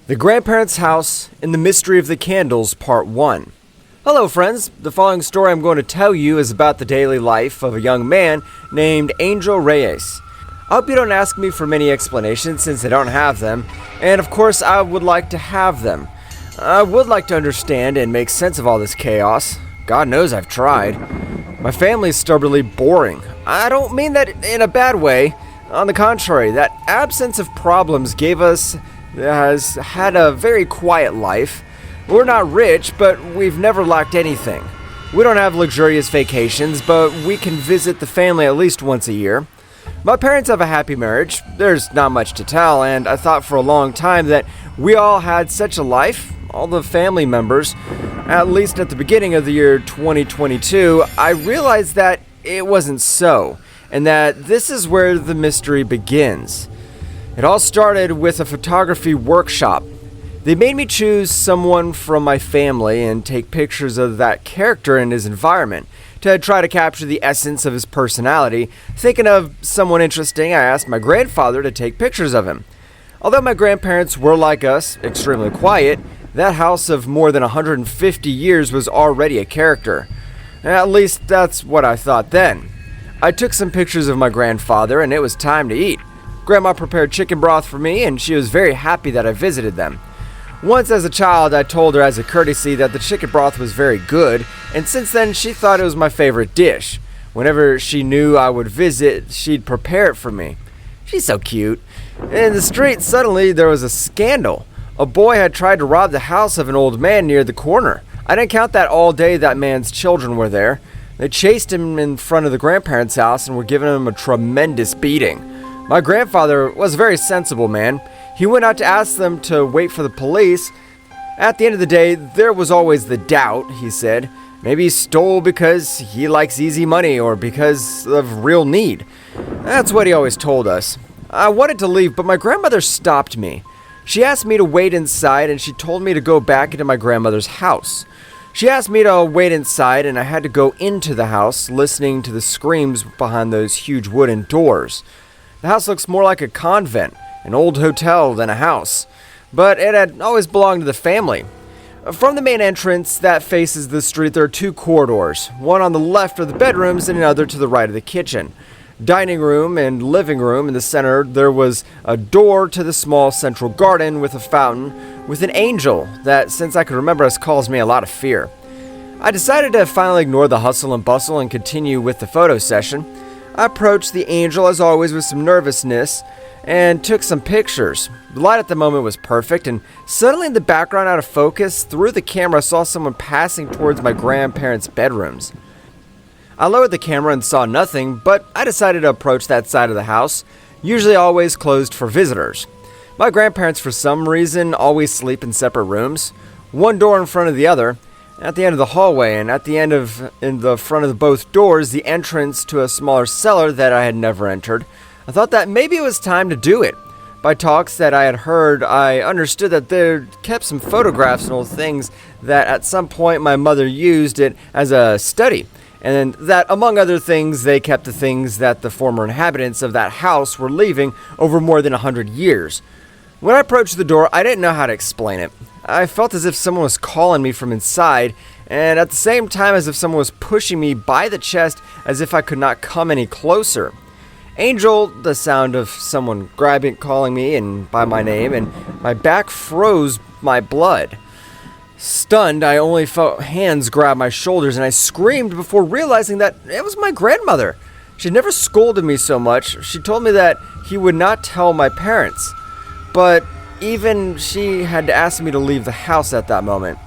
The Grandparent's House and the Mystery of the Candles, Part 1. Hello friends, the following story I'm going to tell you is about the daily life of a young man named Angel Reyes. I hope you don't ask me for many explanations since I don't have them, and of course I would like to have them. I would like to understand and make sense of all this chaos. God knows I've tried. My family is stubbornly boring. I don't mean that in a bad way. On the contrary, that absence of problems has had a very quiet life. We're not rich, but we've never lacked anything. We don't have luxurious vacations, but we can visit the family at least once a year. My parents have a happy marriage. There's not much to tell, and I thought for a long time that we all had such a life, all the family members. At least at the beginning of the year 2022, I realized that it wasn't so, and that this is where the mystery begins. It all started with a photography workshop. They made me choose someone from my family and take pictures of that character and his environment to try to capture the essence of his personality. Thinking of someone interesting, I asked my grandfather to take pictures of him. Although my grandparents were like us, extremely quiet, that house of more than 150 years was already a character. At least that's what I thought then. I took some pictures of my grandfather and it was time to eat. Grandma prepared chicken broth for me, and she was very happy that I visited them. Once as a child, I told her as a courtesy that the chicken broth was very good, and since then she thought it was my favorite dish. Whenever she knew I would visit, she'd prepare it for me. She's so cute. In the street, suddenly there was a scandal. A boy had tried to rob the house of an old man near the corner. I didn't count that all day that man's children were there. They chased him in front of the grandparents' house and were giving him a tremendous beating. My grandfather was a very sensible man. He went out to ask them to wait for the police. At the end of the day, there was always the doubt, he said. Maybe he stole because he likes easy money or because of real need. That's what he always told us. I wanted to leave, but my grandmother stopped me. She asked me to wait inside and she told me to go back into my grandmother's house. She asked me to wait inside and I had to go into the house, listening to the screams behind those huge wooden doors. The house looks more like a convent, an old hotel than a house, but it had always belonged to the family. From the main entrance that faces the street, there are two corridors, one on the left of the bedrooms and another to the right of the kitchen. Dining room and living room in the center, there was a door to the small central garden with a fountain with an angel that, since I could remember, has caused me a lot of fear. I decided to finally ignore the hustle and bustle and continue with the photo session. I approached the angel as always with some nervousness and took some pictures. The light at the moment was perfect, and suddenly in the background, out of focus, through the camera I saw someone passing towards my grandparents' bedrooms. I lowered the camera and saw nothing, but I decided to approach that side of the house, usually always closed for visitors. My grandparents, for some reason, always sleep in separate rooms, one door in front of the other. At the end of the hallway, and in the front of both doors, the entrance to a smaller cellar that I had never entered. I thought that maybe it was time to do it. By talks that I had heard, I understood that they kept some photographs and old things that at some point my mother used it as a study, and that among other things, they kept the things that the former inhabitants of that house were leaving over more than 100 years. When I approached the door, I didn't know how to explain it. I felt as if someone was calling me from inside, and at the same time as if someone was pushing me by the chest as if I could not come any closer. Angel, the sound of someone calling me and by my name, and my back froze my blood. Stunned, I only felt hands grab my shoulders, and I screamed before realizing that it was my grandmother. She never scolded me so much. She told me that he would not tell my parents. But even she had asked me to leave the house at that moment.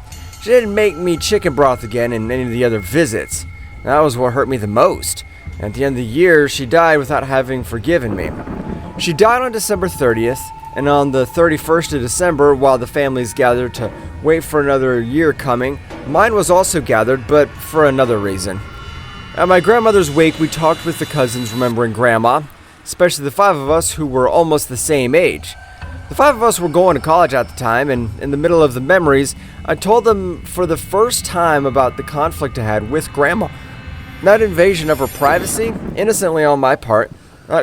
She didn't make me chicken broth again in any of the other visits. That was what hurt me the most. At the end of the year, she died without having forgiven me. She died on December 30th, and on the 31st of December, while the families gathered to wait for another year coming, mine was also gathered, but for another reason. At my grandmother's wake, we talked with the cousins remembering Grandma, especially the five of us who were almost the same age. The five of us were going to college at the time, and in the middle of the memories, I told them for the first time about the conflict I had with Grandma. That invasion of her privacy, innocently on my part,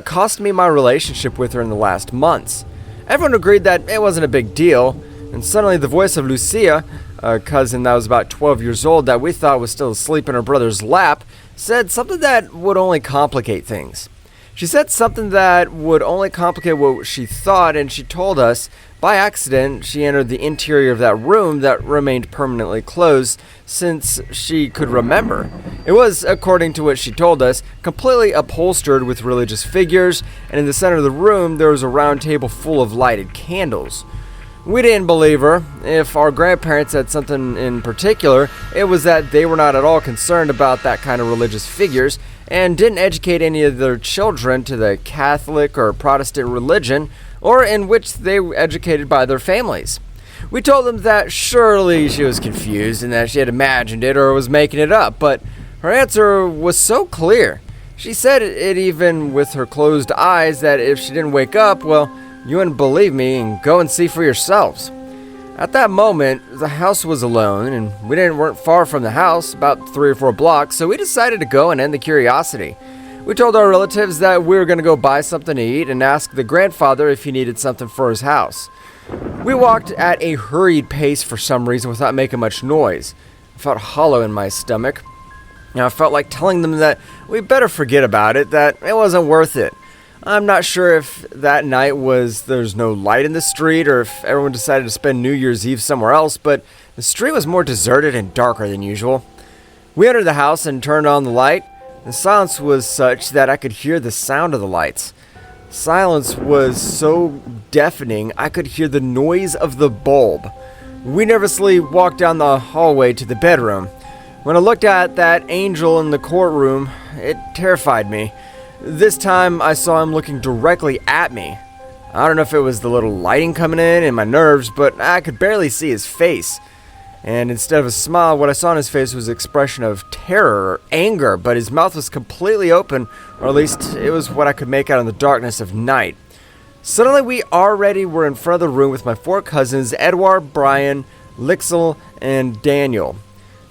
cost me my relationship with her in the last months. Everyone agreed that it wasn't a big deal. And suddenly the voice of Lucia, a cousin that was about 12 years old that we thought was still asleep in her brother's lap, said something that would only complicate things. She said something that would only complicate what she thought, and she told us, by accident, she entered the interior of that room that remained permanently closed since she could remember. It was, according to what she told us, completely upholstered with religious figures, and in the center of the room there was a round table full of lighted candles. We didn't believe her. If our grandparents said something in particular, it was that they were not at all concerned about that kind of religious figures and didn't educate any of their children to the Catholic or Protestant religion, or in which they were educated by their families. We told them that surely she was confused and that she had imagined it or was making it up, but her answer was so clear. She said it even with her closed eyes that if she didn't wake up, well, you wouldn't believe me and go and see for yourselves. At that moment, the house was alone, and we weren't far from the house, about 3 or 4 blocks, so we decided to go and end the curiosity. We told our relatives that we were going to go buy something to eat and ask the grandfather if he needed something for his house. We walked at a hurried pace for some reason without making much noise. I felt hollow in my stomach. I felt like telling them that we better forget about it, that it wasn't worth it. I'm not sure if that night there's no light in the street or if everyone decided to spend New Year's Eve somewhere else, but the street was more deserted and darker than usual. We entered the house and turned on the light. The silence was such that I could hear the sound of the lights. Silence was so deafening I could hear the noise of the bulb. We nervously walked down the hallway to the bedroom. When I looked at that angel in the courtroom, it terrified me. This time I saw him looking directly at me. I don't know if it was the little lighting coming in and my nerves, but I could barely see his face. And instead of a smile, what I saw on his face was an expression of terror or anger, but his mouth was completely open, or at least it was what I could make out in the darkness of night. Suddenly we already were in front of the room with my 4 cousins, Edward, Brian, Lixel, and Daniel.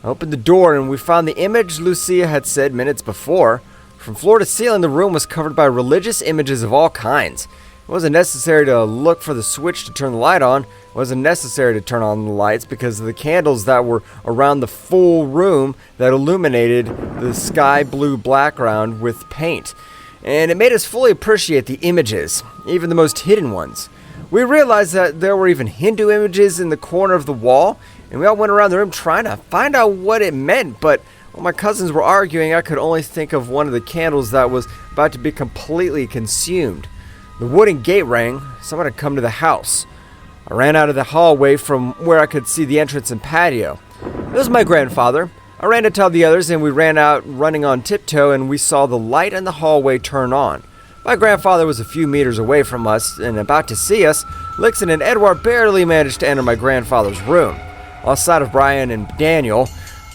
I opened the door and we found the image Lucia had said minutes before. From floor to ceiling, the room was covered by religious images of all kinds. It wasn't necessary to look for the switch to turn the light on. It wasn't necessary to turn on the lights because of the candles that were around the full room that illuminated the sky blue background with paint. And it made us fully appreciate the images, even the most hidden ones. We realized that there were even Hindu images in the corner of the wall, and we all went around the room trying to find out what it meant, but while my cousins were arguing, I could only think of one of the candles that was about to be completely consumed. The wooden gate rang. Someone had come to the house. I ran out of the hallway from where I could see the entrance and patio. It was my grandfather. I ran to tell the others, and we ran out running on tiptoe, and we saw the light in the hallway turn on. My grandfather was a few meters away from us and about to see us. Lixon and Edward barely managed to enter my grandfather's room. Outside of Brian and Daniel,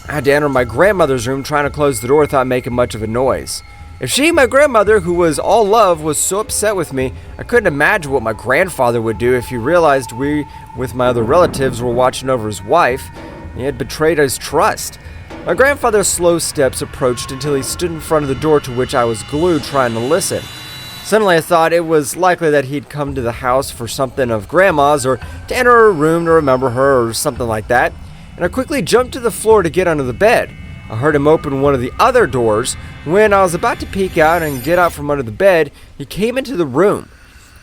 I had to enter my grandmother's room trying to close the door without making much of a noise. If she, my grandmother, who was all love, was so upset with me, I couldn't imagine what my grandfather would do if he realized we, with my other relatives, were watching over his wife. He had betrayed his trust. My grandfather's slow steps approached until he stood in front of the door to which I was glued trying to listen. Suddenly I thought it was likely that he'd come to the house for something of Grandma's or to enter her room to remember her or something like that. And I quickly jumped to the floor to get under the bed. I heard him open one of the other doors. When I was about to peek out and get out from under the bed, he came into the room.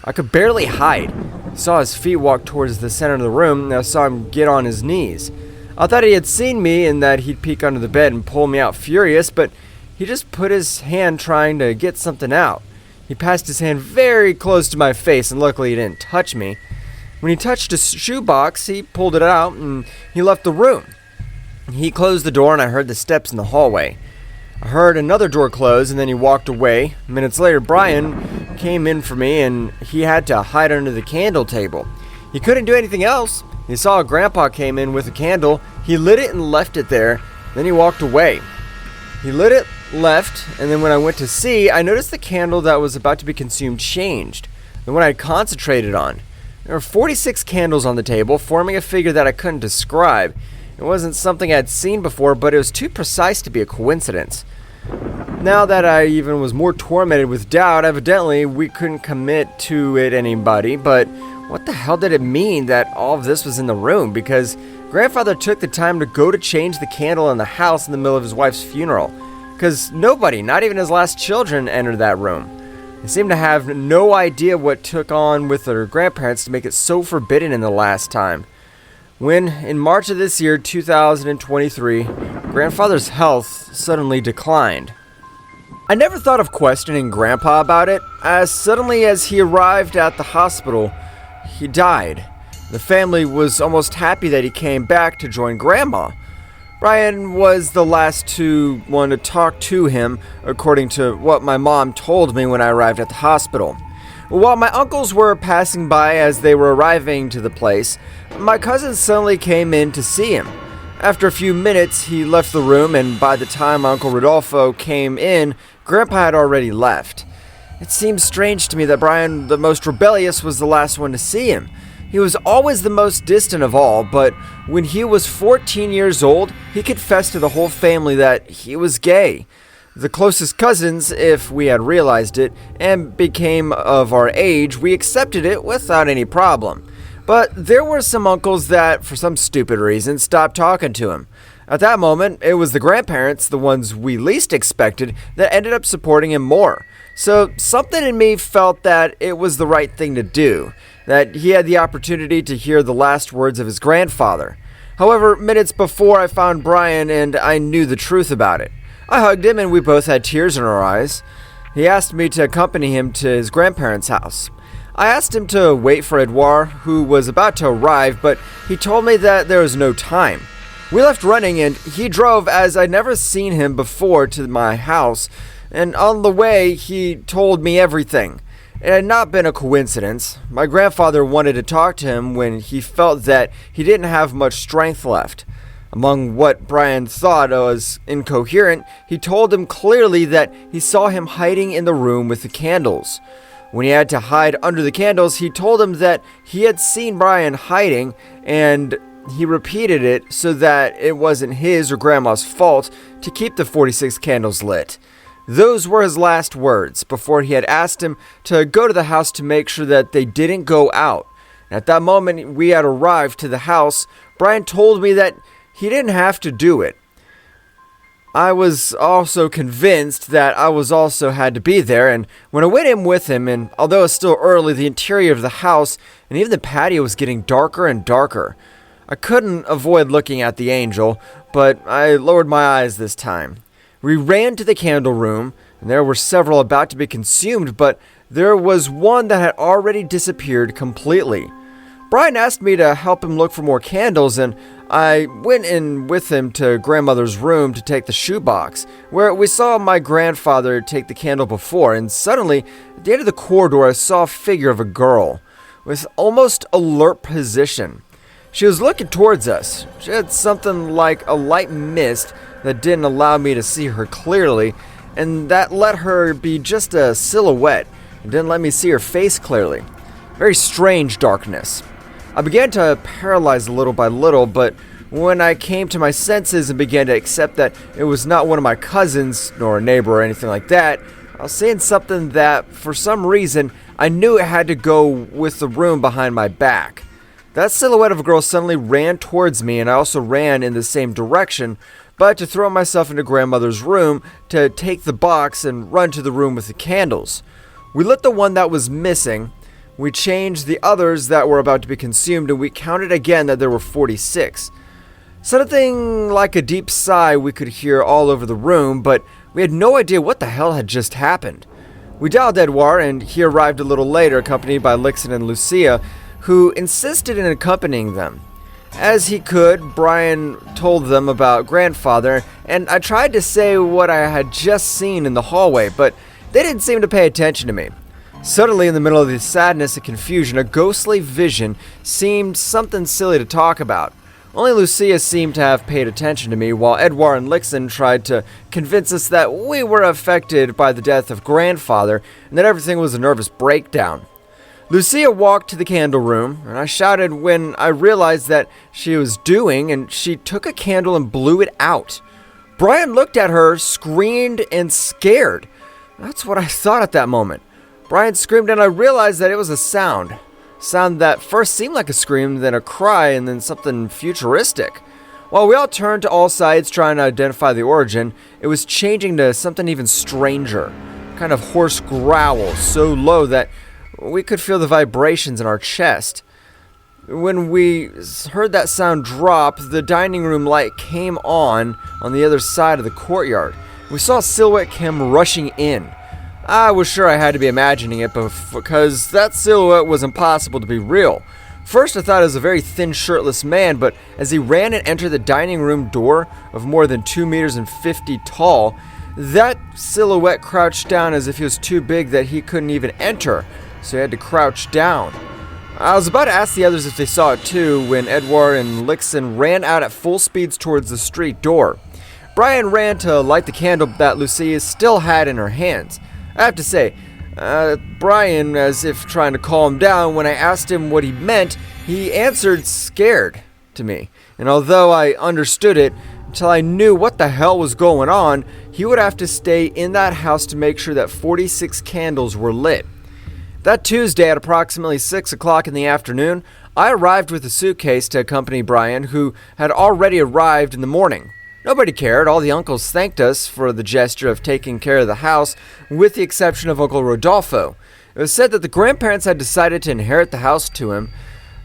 I could barely hide. I saw his feet walk towards the center of the room, and I saw him get on his knees. I thought he had seen me and that he'd peek under the bed and pull me out furious, but he just put his hand trying to get something out. He passed his hand very close to my face, and luckily he didn't touch me. When he touched a shoebox, he pulled it out and he left the room. He closed the door and I heard the steps in the hallway. I heard another door close and then he walked away. Minutes later, Brian came in for me and he had to hide under the candle table. He couldn't do anything else. He saw Grandpa came in with a candle. He lit it and left it there. Then he walked away. He lit it, left, and then when I went to see, I noticed the candle that was about to be consumed changed. The one I had concentrated on. There were 46 candles on the table, forming a figure that I couldn't describe. It wasn't something I'd seen before, but it was too precise to be a coincidence. Now that I even was more tormented with doubt, evidently we couldn't commit to it anybody, but What the hell did it mean that all of this was in the room? Because Grandfather took the time to go to change the candle in the house in the middle of his wife's funeral. Because nobody, not even his last children, entered that room. They seemed to have no idea what took on with their grandparents to make it so forbidden in the last time. When, in March of this year, 2023, Grandfather's health suddenly declined. I never thought of questioning Grandpa about it, as suddenly as he arrived at the hospital, he died. The family was almost happy that he came back to join Grandma. Brian was the last one to talk to him, according to what my mom told me when I arrived at the hospital. While my uncles were passing by as they were arriving to the place, my cousin suddenly came in to see him. After a few minutes, he left the room, and by the time Uncle Rodolfo came in, Grandpa had already left. It seems strange to me that Brian, the most rebellious, was the last one to see him. He was always the most distant of all, but when he was 14 years old, he confessed to the whole family that he was gay. The closest cousins, if we had realized it, and became of our age, we accepted it without any problem. But there were some uncles that, for some stupid reason, stopped talking to him. At that moment, it was the grandparents, the ones we least expected, that ended up supporting him more. So something in me felt that it was the right thing to do, that he had the opportunity to hear the last words of his grandfather. However, minutes before I found Brian and I knew the truth about it. I hugged him and we both had tears in our eyes. He asked me to accompany him to his grandparents' house. I asked him to wait for Edouard, who was about to arrive, but he told me that there was no time. We left running and he drove, as I'd never seen him before, to my house, and on the way he told me everything. It had not been a coincidence. My grandfather wanted to talk to him when he felt that he didn't have much strength left. Among what Brian thought was incoherent, he told him clearly that he saw him hiding in the room with the candles. When he had to hide under the candles, he told him that he had seen Brian hiding, and he repeated it so that it wasn't his or Grandma's fault to keep the 46 candles lit. Those were his last words before he had asked him to go to the house to make sure that they didn't go out. At that moment we had arrived to the house, Brian told me that he didn't have to do it. I was also convinced that I was also had to be there, and when I went in with him, and although it was still early, the interior of the house and even the patio was getting darker and darker. I couldn't avoid looking at the angel, but I lowered my eyes this time. We ran to the candle room, and there were several about to be consumed, but there was one that had already disappeared completely. Brian asked me to help him look for more candles, and I went in with him to grandmother's room to take the shoebox, where we saw my grandfather take the candle before, and suddenly, at the end of the corridor, I saw a figure of a girl, with almost alert position. She was looking towards us. She had something like a light mist that didn't allow me to see her clearly, and that let her be just a silhouette, and didn't let me see her face clearly. Very strange darkness. I began to paralyze little by little, but when I came to my senses and began to accept that it was not one of my cousins, nor a neighbor or anything like that, I was saying something that, for some reason, I knew it had to go with the room behind my back. That silhouette of a girl suddenly ran towards me, and I also ran in the same direction, but to throw myself into grandmother's room to take the box and run to the room with the candles. We lit the one that was missing. We changed the others that were about to be consumed, and we counted again that there were 46. Something like a deep sigh we could hear all over the room, but we had no idea what the hell had just happened. We dialed Edouard, and he arrived a little later, accompanied by Lixon and Lucia, who insisted in accompanying them. As he could, Brian told them about grandfather, and I tried to say what I had just seen in the hallway, but they didn't seem to pay attention to me. Suddenly, in the middle of the sadness and confusion, a ghostly vision seemed something silly to talk about. Only Lucia seemed to have paid attention to me, while Edouard and Lixon tried to convince us that we were affected by the death of grandfather and that everything was a nervous breakdown. Lucia walked to the candle room, and I shouted when I realized that she was doing, and she took a candle and blew it out. Brian looked at her, screamed, and scared. That's what I thought at that moment. Brian screamed, and I realized that it was a sound. sound that first seemed like a scream, then a cry, and then something futuristic. While we all turned to all sides trying to identify the origin, it was changing to something even stranger. A kind of hoarse growl so low that we could feel the vibrations in our chest. When we heard that sound drop, the dining room light came on the other side of the courtyard. We saw a silhouette come rushing in. I was sure I had to be imagining it, because that silhouette was impossible to be real. First I thought it was a very thin, shirtless man, but as he ran and entered the dining room door of more than 2 meters and 50 tall, that silhouette crouched down as if he was too big that he couldn't even enter, so he had to crouch down. I was about to ask the others if they saw it too when Edward and Lixon ran out at full speeds towards the street door. Brian ran to light the candle that Lucia still had in her hands. I have to say, Brian, as if trying to calm down, when I asked him what he meant, he answered scared to me. And although I understood it, until I knew what the hell was going on, he would have to stay in that house to make sure that 46 candles were lit. That Tuesday at approximately 6 o'clock in the afternoon, I arrived with a suitcase to accompany Brian, who had already arrived in the morning. Nobody cared. All the uncles thanked us for the gesture of taking care of the house, with the exception of Uncle Rodolfo. It was said that the grandparents had decided to inherit the house to him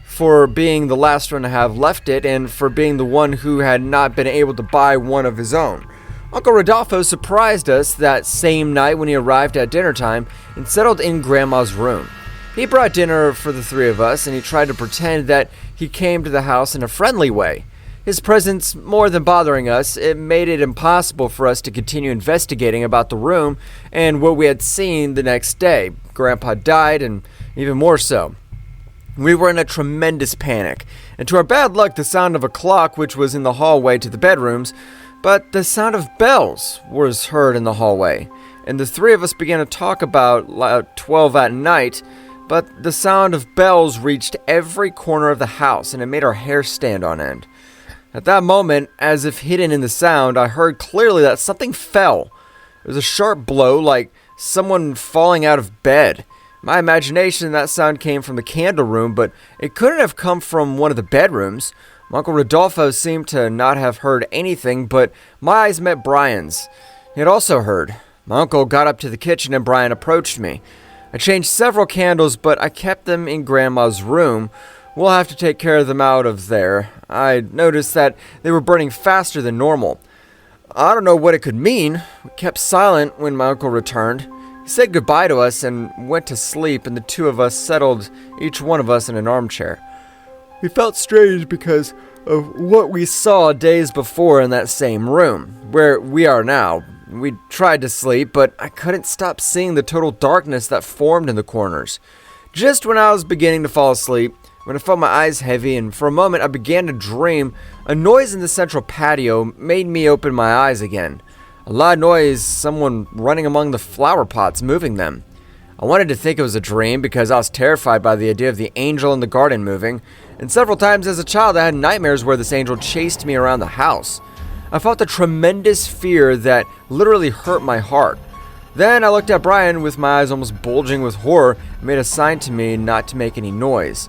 for being the last one to have left it and for being the one who had not been able to buy one of his own. Uncle Rodolfo surprised us that same night when he arrived at dinner time and settled in Grandma's room. He brought dinner for the three of us, and he tried to pretend that he came to the house in a friendly way. His presence, more than bothering us, it made it impossible for us to continue investigating about the room and what we had seen the next day. Grandpa died, and even more so. We were in a tremendous panic, and to our bad luck, the sound of a clock, which was in the hallway to the bedrooms, but the sound of bells was heard in the hallway, and the three of us began to talk about 12 at night, but the sound of bells reached every corner of the house, and it made our hair stand on end. At that moment, as if hidden in the sound, I heard clearly that something fell. It was a sharp blow, like someone falling out of bed. In my imagination, that sound came from the candle room, but it couldn't have come from one of the bedrooms. My Uncle Rodolfo seemed to not have heard anything, but my eyes met Brian's. He had also heard. My uncle got up to the kitchen and Brian approached me. I changed several candles, but I kept them in Grandma's room. We'll have to take care of them out of there. I noticed that they were burning faster than normal. I don't know what it could mean. We kept silent when my uncle returned. He said goodbye to us and went to sleep, and the two of us settled, each one of us in an armchair. We felt strange because of what we saw days before in that same room, where we are now. We tried to sleep, but I couldn't stop seeing the total darkness that formed in the corners. Just when I was beginning to fall asleep, when I felt my eyes heavy, and for a moment I began to dream, a noise in the central patio made me open my eyes again. A loud noise, someone running among the flower pots, moving them. I wanted to think it was a dream because I was terrified by the idea of the angel in the garden moving, and several times as a child I had nightmares where this angel chased me around the house. I felt a tremendous fear that literally hurt my heart. Then I looked at Brian with my eyes almost bulging with horror and made a sign to me not to make any noise.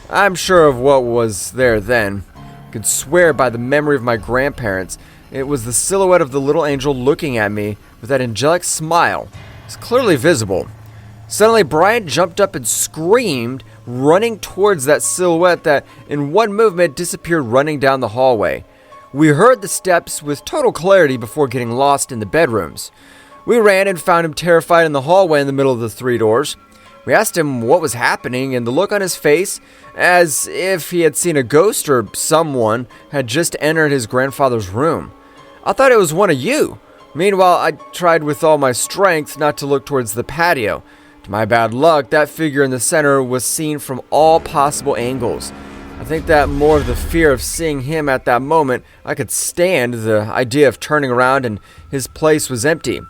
I'm sure of what was there then. I could swear by the memory of my grandparents. It was the silhouette of the little angel looking at me with that angelic smile. It's clearly visible. Suddenly, Brian jumped up and screamed, running towards that silhouette that, in one movement, disappeared running down the hallway. We heard the steps with total clarity before getting lost in the bedrooms. We ran and found him terrified in the hallway in the middle of the three doors. We asked him what was happening, and the look on his face, as if he had seen a ghost or someone, had just entered his grandfather's room. I thought it was one of you. Meanwhile, I tried with all my strength not to look towards the patio. To my bad luck, that figure in the center was seen from all possible angles. I think that more of the fear of seeing him at that moment, I could stand the idea of turning around and his place was empty.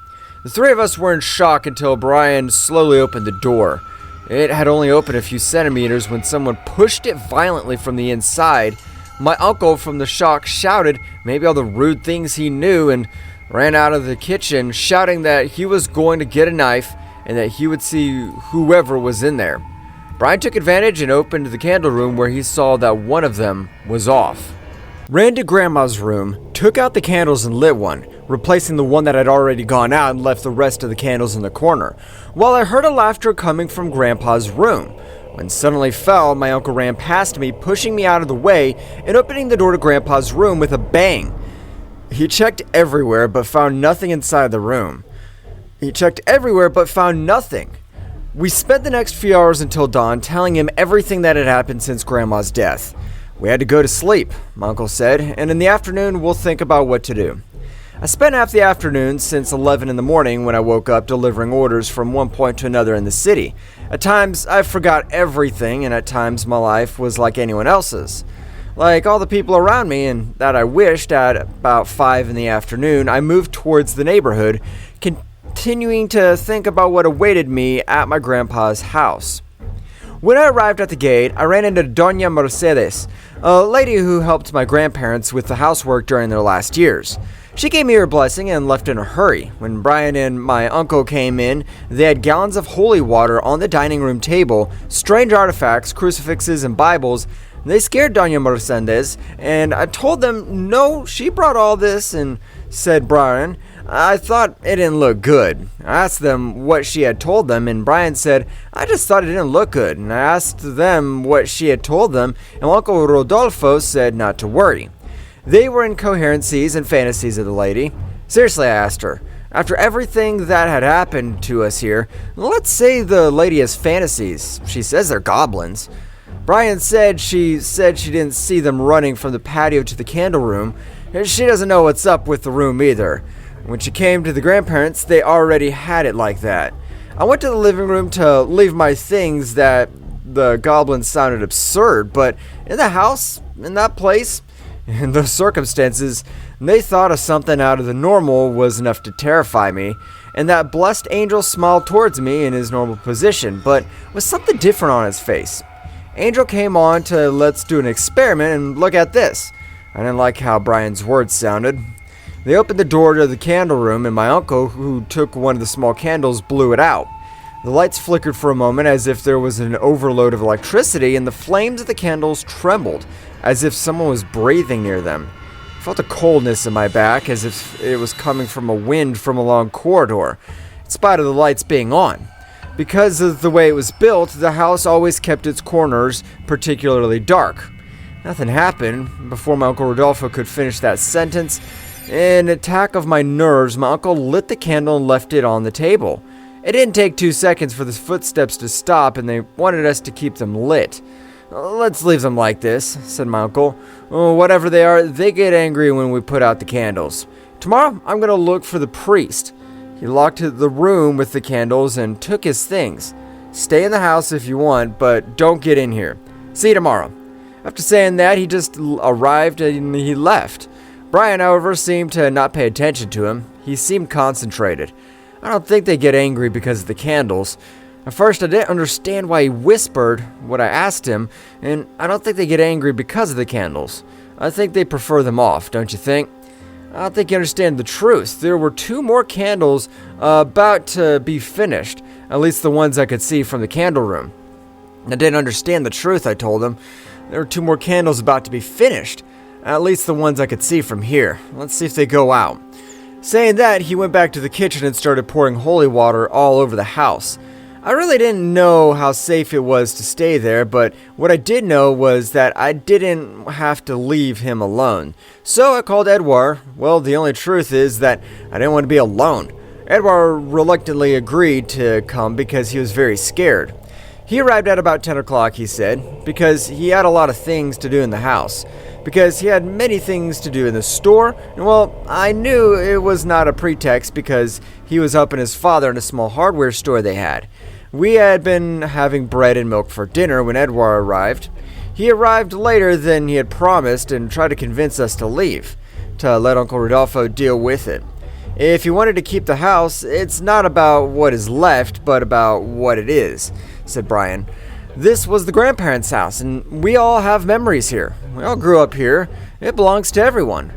The three of us were in shock until Brian slowly opened the door. It had only opened a few centimeters when someone pushed it violently from the inside. My uncle, from the shock, shouted maybe all the rude things he knew and ran out of the kitchen, shouting that he was going to get a knife and that he would see whoever was in there. Brian took advantage and opened the candle room where he saw that one of them was off. Ran to Grandma's room, took out the candles and lit one, replacing the one that had already gone out and left the rest of the candles in the corner, while I heard a laughter coming from Grandpa's room. When suddenly fell, my uncle ran past me, pushing me out of the way and opening the door to Grandpa's room with a bang. He checked everywhere but found nothing inside the room. We spent the next few hours until dawn telling him everything that had happened since Grandma's death. We had to go to sleep, my uncle said, and in the afternoon we'll think about what to do. I spent half the afternoon since 11 in the morning when I woke up delivering orders from one point to another in the city. At times I forgot everything, and at times my life was like anyone else's. Like all the people around me, and that I wished at about 5 in the afternoon, I moved towards the neighborhood, continuing to think about what awaited me at my grandpa's house. When I arrived at the gate, I ran into Doña Mercedes, a lady who helped my grandparents with the housework during their last years. She gave me her blessing and left in a hurry. When Brian and my uncle came in, they had gallons of holy water on the dining room table, strange artifacts, crucifixes, and Bibles. They scared Doña Mercedes, and I told them, no, she brought all this, and said Brian, I thought it didn't look good. I asked them what she had told them, and Brian said, I just thought it didn't look good. And I asked them what she had told them, and Uncle Rodolfo said not to worry. They were incoherencies and fantasies of the lady. Seriously, I asked her, after everything that had happened to us here, let's say the lady has fantasies. She says they're goblins. Brian said she didn't see them running from the patio to the candle room. She doesn't know what's up with the room either. When she came to the grandparents, they already had it like that. I went to the living room to leave my things that the goblins sounded absurd, but in the house, in that place, in those circumstances, they thought of something out of the normal was enough to terrify me, and that blessed angel smiled towards me in his normal position, but with something different on his face. Angel came on to let's do an experiment and look at this. I didn't like how Brian's words sounded. They opened the door to the candle room, and my uncle, who took one of the small candles, blew it out. The lights flickered for a moment as if there was an overload of electricity, and the flames of the candles trembled, as if someone was breathing near them. I felt a coldness in my back, as if it was coming from a wind from a long corridor, in spite of the lights being on. Because of the way it was built, the house always kept its corners particularly dark. Nothing happened. Before my Uncle Rodolfo could finish that sentence, in an attack of my nerves, my uncle lit the candle and left it on the table. It didn't take 2 seconds for the footsteps to stop, and they wanted us to keep them lit. Let's leave them like this, said my uncle. Whatever they are, they get angry when we put out the candles. Tomorrow, I'm going to look for the priest. He locked the room with the candles and took his things. Stay in the house if you want, but don't get in here. See you tomorrow. After saying that, he just arrived and he left. Brian, however, seemed to not pay attention to him. He seemed concentrated. I don't think they get angry because of the candles. At first, I didn't understand why he whispered what I asked him, and I don't think they get angry because of the candles. I think they prefer them off, don't you think? I don't think you understand the truth. There were 2 more candles about to be finished, at least the ones I could see from the candle room. I didn't understand the truth, I told him. There were 2 more candles about to be finished, at least the ones I could see from here. Let's see if they go out. Saying that, he went back to the kitchen and started pouring holy water all over the house. I really didn't know how safe it was to stay there, but what I did know was that I didn't have to leave him alone. So I called Edouard. Well, the only truth is that I didn't want to be alone. Edouard reluctantly agreed to come because he was very scared. He arrived at about 10 o'clock, he said, because he had a lot of things to do in the house. Because he had many things to do in the store, and well, I knew it was not a pretext because he was helping his father in a small hardware store they had. We had been having bread and milk for dinner when Edouard arrived. He arrived later than he had promised and tried to convince us to leave, to let Uncle Rodolfo deal with it. If he wanted to keep the house, it's not about what is left, but about what it is, said Brian. This was the grandparents' house, and we all have memories here. We all grew up here. It belongs to everyone.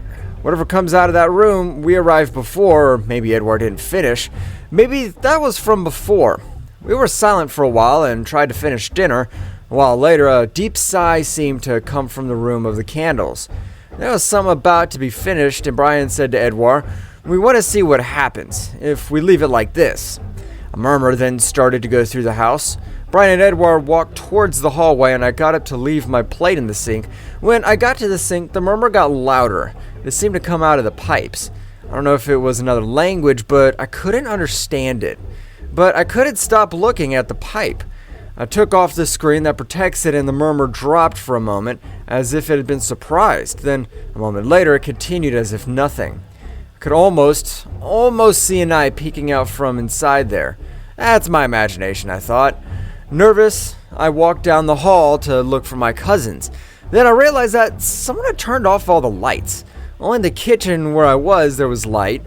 Whatever comes out of that room, we arrived before, or maybe Edouard didn't finish. Maybe that was from before. We were silent for a while and tried to finish dinner. A while later, a deep sigh seemed to come from the room of the candles. There was some about to be finished, and Brian said to Edouard, "We want to see what happens if we leave it like this." A murmur then started to go through the house. Brian and Edouard walked towards the hallway, and I got up to leave my plate in the sink. When I got to the sink, the murmur got louder. It seemed to come out of the pipes. I don't know if it was another language, but I couldn't understand it. But I couldn't stop looking at the pipe. I took off the screen that protects it, and the murmur dropped for a moment, as if it had been surprised. Then, a moment later, it continued as if nothing. I could almost see an eye peeking out from inside there. That's my imagination, I thought. Nervous, I walked down the hall to look for my cousins. Then I realized that someone had turned off all the lights. Only in the kitchen where I was, there was light.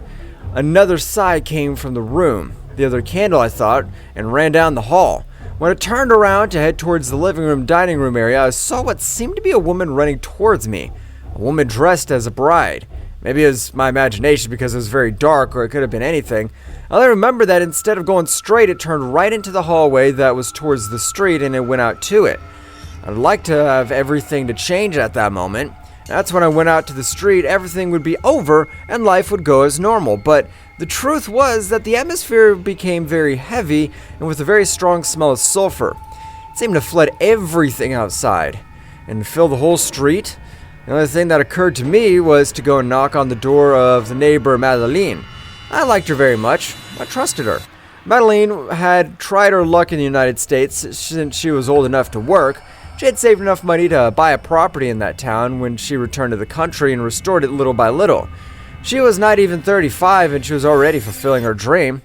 Another sigh came from the room, the other candle, I thought, and ran down the hall. When I turned around to head towards the living room dining room area, I saw what seemed to be a woman running towards me. A woman dressed as a bride. Maybe it was my imagination because it was very dark, or it could have been anything. I only remember that instead of going straight, it turned right into the hallway that was towards the street, and it went out to it. I'd like to have everything to change at that moment. That's when I went out to the street, everything would be over, and life would go as normal. But the truth was that the atmosphere became very heavy, and with a very strong smell of sulfur. It seemed to flood everything outside, and fill the whole street. The only thing that occurred to me was to go and knock on the door of the neighbor Madeleine. I liked her very much. I trusted her. Madeleine had tried her luck in the United States since she was old enough to work. She had saved enough money to buy a property in that town when she returned to the country and restored it little by little. She was not even 35 and she was already fulfilling her dream.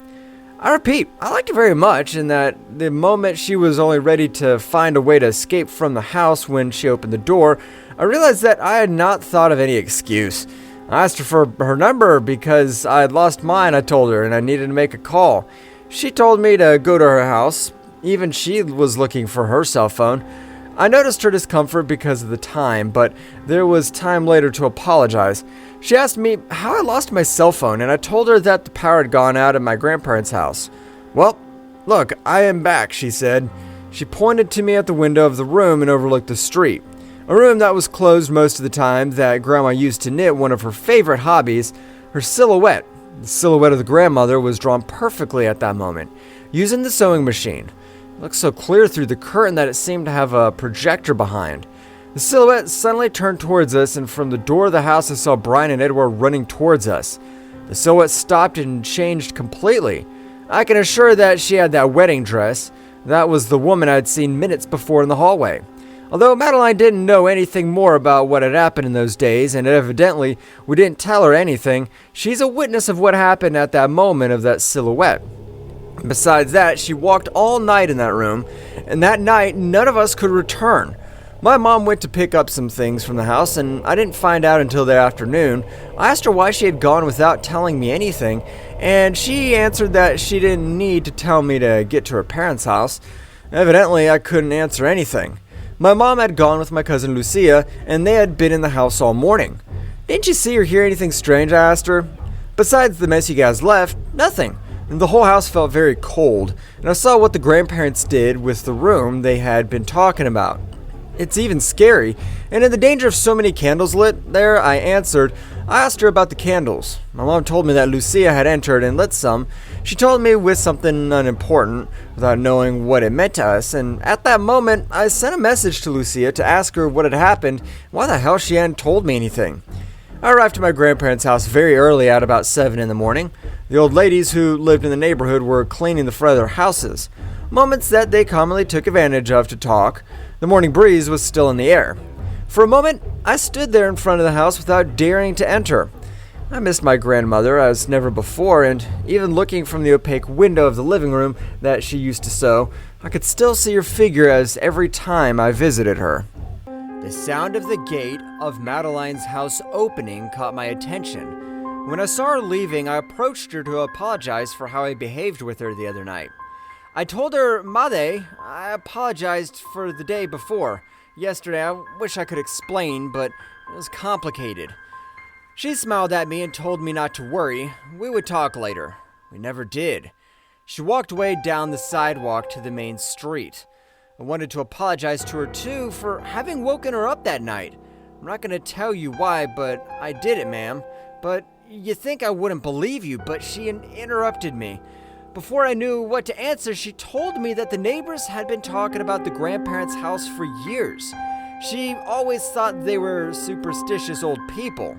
I repeat, I liked her very much in that the moment she was only ready to find a way to escape from the house when she opened the door, I realized that I had not thought of any excuse. I asked her for her number because I had lost mine, I told her, and I needed to make a call. She told me to go to her house. Even she was looking for her cell phone. I noticed her discomfort because of the time, but there was time later to apologize. She asked me how I lost my cell phone, and I told her that the power had gone out at my grandparents' house. "Well, look, I am back," she said. She pointed to me at the window of the room and overlooked the street. A room that was closed most of the time that Grandma used to knit one of her favorite hobbies, her silhouette. The silhouette of the grandmother was drawn perfectly at that moment, using the sewing machine. It looked so clear through the curtain that it seemed to have a projector behind. The silhouette suddenly turned towards us, and from the door of the house I saw Brian and Edouard running towards us. The silhouette stopped and changed completely. I can assure that she had that wedding dress. That was the woman I had seen minutes before in the hallway. Although Madeleine didn't know anything more about what had happened in those days, and evidently we didn't tell her anything, she's a witness of what happened at that moment of that silhouette. Besides that, she walked all night in that room, and that night none of us could return. My mom went to pick up some things from the house, and I didn't find out until the afternoon. I asked her why she had gone without telling me anything, and she answered that she didn't need to tell me to get to her parents' house. Evidently, I couldn't answer anything. My mom had gone with my cousin Lucia, and they had been in the house all morning. "Didn't you see or hear anything strange?" I asked her. "Besides the mess you guys left, nothing." And the whole house felt very cold, and I saw what the grandparents did with the room they had been talking about. It's even scary, and in the danger of so many candles lit there, I answered. I asked her about the candles. My mom told me that Lucia had entered and lit some. She told me with something unimportant, without knowing what it meant to us, and at that moment, I sent a message to Lucia to ask her what had happened, why the hell she hadn't told me anything. I arrived at my grandparents' house very early at about 7 in the morning. The old ladies who lived in the neighborhood were cleaning the front of their houses, moments that they commonly took advantage of to talk. The morning breeze was still in the air. For a moment, I stood there in front of the house without daring to enter. I missed my grandmother as never before, and even looking from the opaque window of the living room that she used to sew, I could still see her figure as every time I visited her. The sound of the gate of Madeleine's house opening caught my attention. When I saw her leaving, I approached her to apologize for how I behaved with her the other night. I told her, "Made, I apologized for the day before. Yesterday, I wish I could explain, but it was complicated." She smiled at me and told me not to worry. We would talk later. We never did. She walked away down the sidewalk to the main street. I wanted to apologize to her too for having woken her up that night. I'm not gonna tell you why, but I did it, ma'am. But you think I wouldn't believe you, but she interrupted me. Before I knew what to answer, she told me that the neighbors had been talking about the grandparents' house for years. She always thought they were superstitious old people.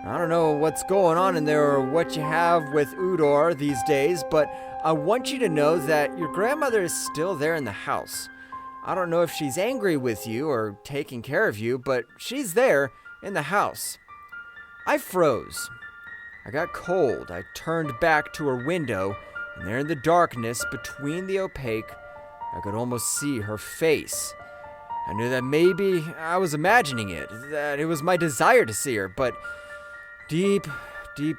I don't know what's going on in there or what you have with Udor these days, but I want you to know that your grandmother is still there in the house. I don't know if she's angry with you or taking care of you, but she's there in the house. I froze. I got cold. I turned back to her window, and there in the darkness between the opaque, I could almost see her face. I knew that maybe I was imagining it, that it was my desire to see her, but deep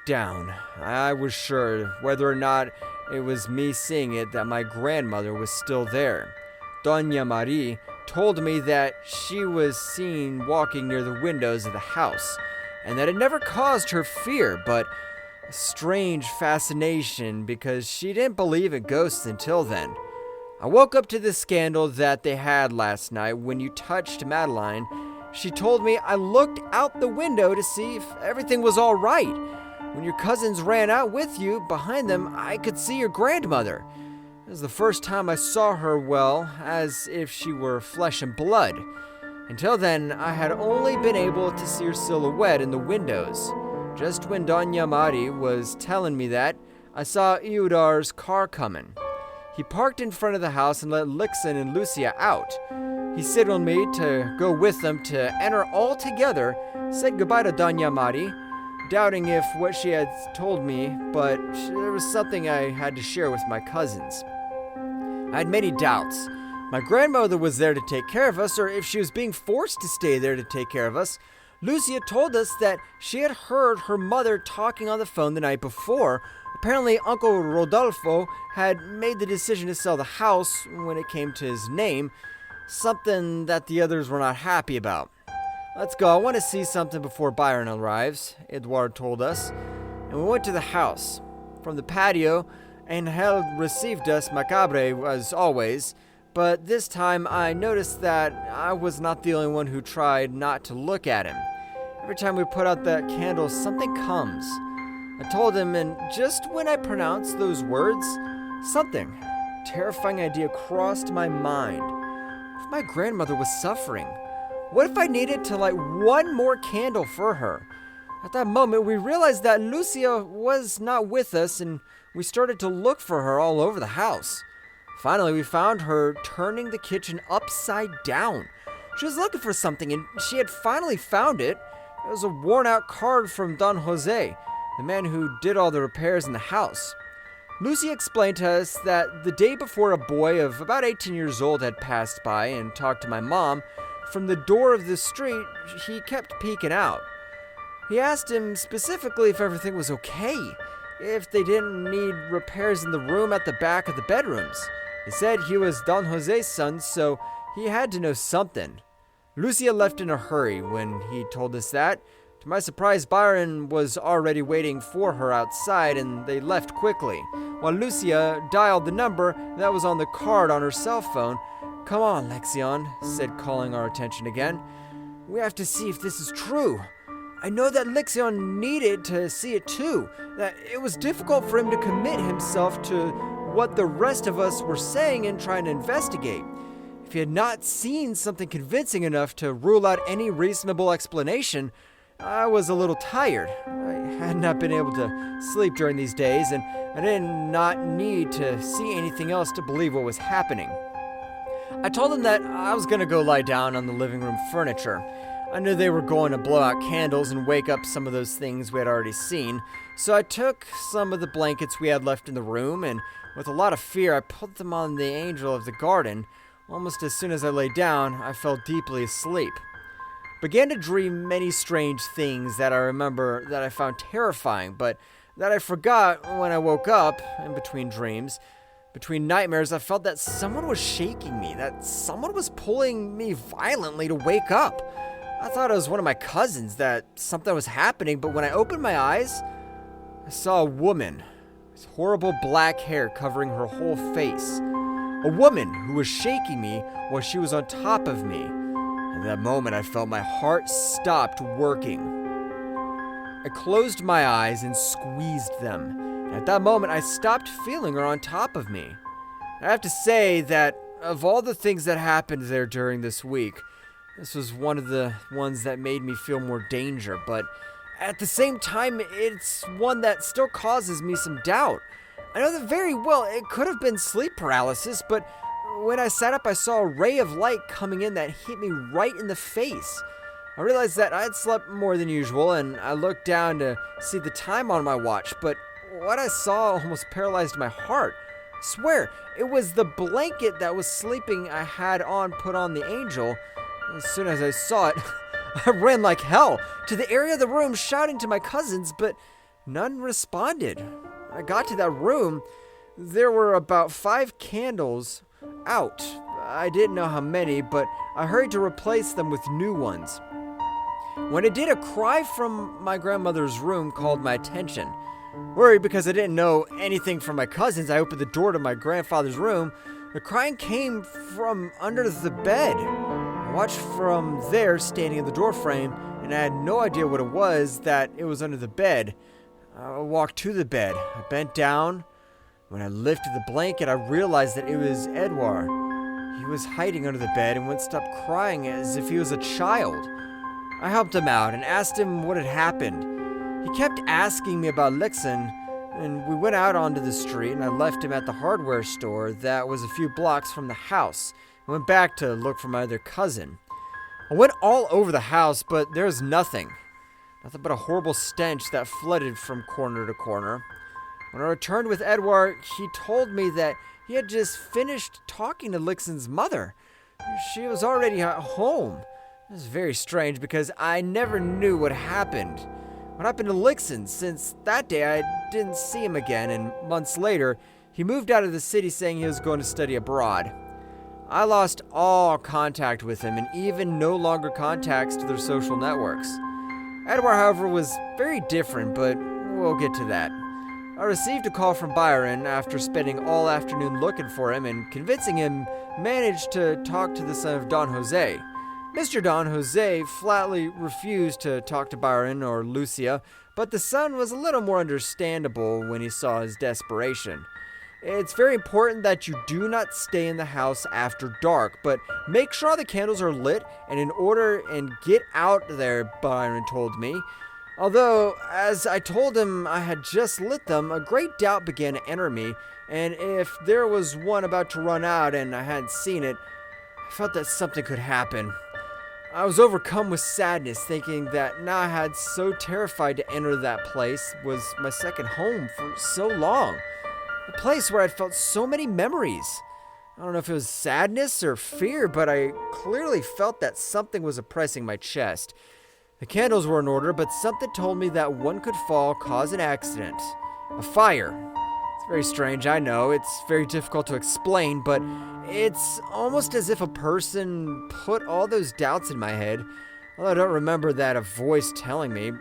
down, I was sure, whether or not it was me seeing it, that my grandmother was still there. Doña Marie told me that she was seen walking near the windows of the house, and that it never caused her fear, but a strange fascination because she didn't believe in ghosts until then. I woke up to the scandal that they had last night when you touched Madeline. She told me I looked out the window to see if everything was all right. When your cousins ran out with you, behind them, I could see your grandmother. It was the first time I saw her well, as if she were flesh and blood. Until then, I had only been able to see her silhouette in the windows. Just when Doña Mari was telling me that, I saw Eudar's car coming. He parked in front of the house and let Lixen and Lucia out. He signaled me to go with them to enter all together, said goodbye to Doña Mari, doubting if what she had told me, but there was something I had to share with my cousins. I had many doubts. My grandmother was there to take care of us, or if she was being forced to stay there to take care of us. Lucia told us that she had heard her mother talking on the phone the night before. Apparently, Uncle Rodolfo had made the decision to sell the house when it came to his name, something that the others were not happy about. Let's go, I want to see something before Byron arrives, Edouard told us, and we went to the house. From the patio, Angel received us macabre as always, but this time I noticed that I was not the only one who tried not to look at him. Every time we put out that candle, something comes. I told him, and just when I pronounced those words, something, terrifying idea crossed my mind. What if my grandmother was suffering? What if I needed to light one more candle for her? At that moment, we realized that Lucia was not with us, and we started to look for her all over the house. Finally, we found her turning the kitchen upside down. She was looking for something, and she had finally found it. It was a worn-out card from Don Jose, the man who did all the repairs in the house. Lucy explained to us that the day before, a boy of about 18 years old had passed by and talked to my mom. From the door of the street, he kept peeking out. He asked him specifically if everything was okay, if they didn't need repairs in the room at the back of the bedrooms. He said he was Don Jose's son, so he had to know something. Lucia left in a hurry when he told us that. To my surprise, Byron was already waiting for her outside, and they left quickly, while Lucia dialed the number that was on the card on her cell phone. "Come on, Lexion," said, calling our attention again. "We have to see if this is true. I know that Lexion needed to see it too, that it was difficult for him to commit himself to what the rest of us were saying and trying to investigate. If he had not seen something convincing enough to rule out any reasonable explanation, I was a little tired. I had not been able to sleep during these days, and I did not need to see anything else to believe what was happening." I told him that I was going to go lie down on the living room furniture. I knew they were going to blow out candles and wake up some of those things we had already seen, so I took some of the blankets we had left in the room, and with a lot of fear, I put them on the angel of the garden. Almost as soon as I lay down, I fell deeply asleep. Began to dream many strange things that I remember that I found terrifying, but that I forgot when I woke up. In between dreams, between nightmares, I felt that someone was shaking me, that someone was pulling me violently to wake up. I thought it was one of my cousins, that something was happening, but when I opened my eyes, I saw a woman. I with horrible black hair covering her whole face. A woman who was shaking me while she was on top of me. At that moment, I felt my heart stopped working. I closed my eyes and squeezed them. And at that moment, I stopped feeling her on top of me. I have to say that of all the things that happened there during this week, this was one of the ones that made me feel more danger, but at the same time, it's one that still causes me some doubt. I know that very well it could have been sleep paralysis, but when I sat up, I saw a ray of light coming in that hit me right in the face. I realized that I had slept more than usual, and I looked down to see the time on my watch, but what I saw almost paralyzed my heart. I swear, it was the blanket that was sleeping I had on put on the angel. As soon as I saw it, I ran like hell to the area of the room shouting to my cousins, but none responded. I got to that room. There were about 5 candles out. I didn't know how many, but I hurried to replace them with new ones. When I did, a cry from my grandmother's room called my attention. Worried because I didn't know anything from my cousins, I opened the door to my grandfather's room. The crying came from under the bed. I watched from there, standing in the doorframe, and I had no idea what it was that it was under the bed. I walked to the bed. I bent down. When I lifted the blanket, I realized that it was Edouard. He was hiding under the bed and wouldn't stop crying as if he was a child. I helped him out and asked him what had happened. He kept asking me about Lixin, and we went out onto the street, and I left him at the hardware store that was a few blocks from the house. I went back to look for my other cousin. I went all over the house, but there was nothing. Nothing but a horrible stench that flooded from corner to corner. When I returned with Edouard, he told me that he had just finished talking to Lixin's mother. She was already at home. It was very strange because I never knew what happened. What happened to Lixin? Since that day, I didn't see him again, and months later, he moved out of the city saying he was going to study abroad. I lost all contact with him and even no longer contacts to their social networks. Edouard, however, was very different, but we'll get to that. I received a call from Byron after spending all afternoon looking for him and convincing him managed to talk to the son of Don Jose. Mr. Don Jose flatly refused to talk to Byron or Lucia, but the son was a little more understandable when he saw his desperation. It's very important that you do not stay in the house after dark, but make sure the candles are lit and in order and get out there, Byron told me. Although, as I told him I had just lit them, a great doubt began to enter me, and if there was one about to run out and I hadn't seen it, I felt that something could happen. I was overcome with sadness, thinking that now I had so terrified to enter that place was my second home for so long. A place where I'd felt so many memories. I don't know if it was sadness or fear, but I clearly felt that something was oppressing my chest. The candles were in order, but something told me that one could fall, cause an accident. A fire. It's very strange, I know. It's very difficult to explain, but it's almost as if a person put all those doubts in my head. Although I don't remember that a voice telling me.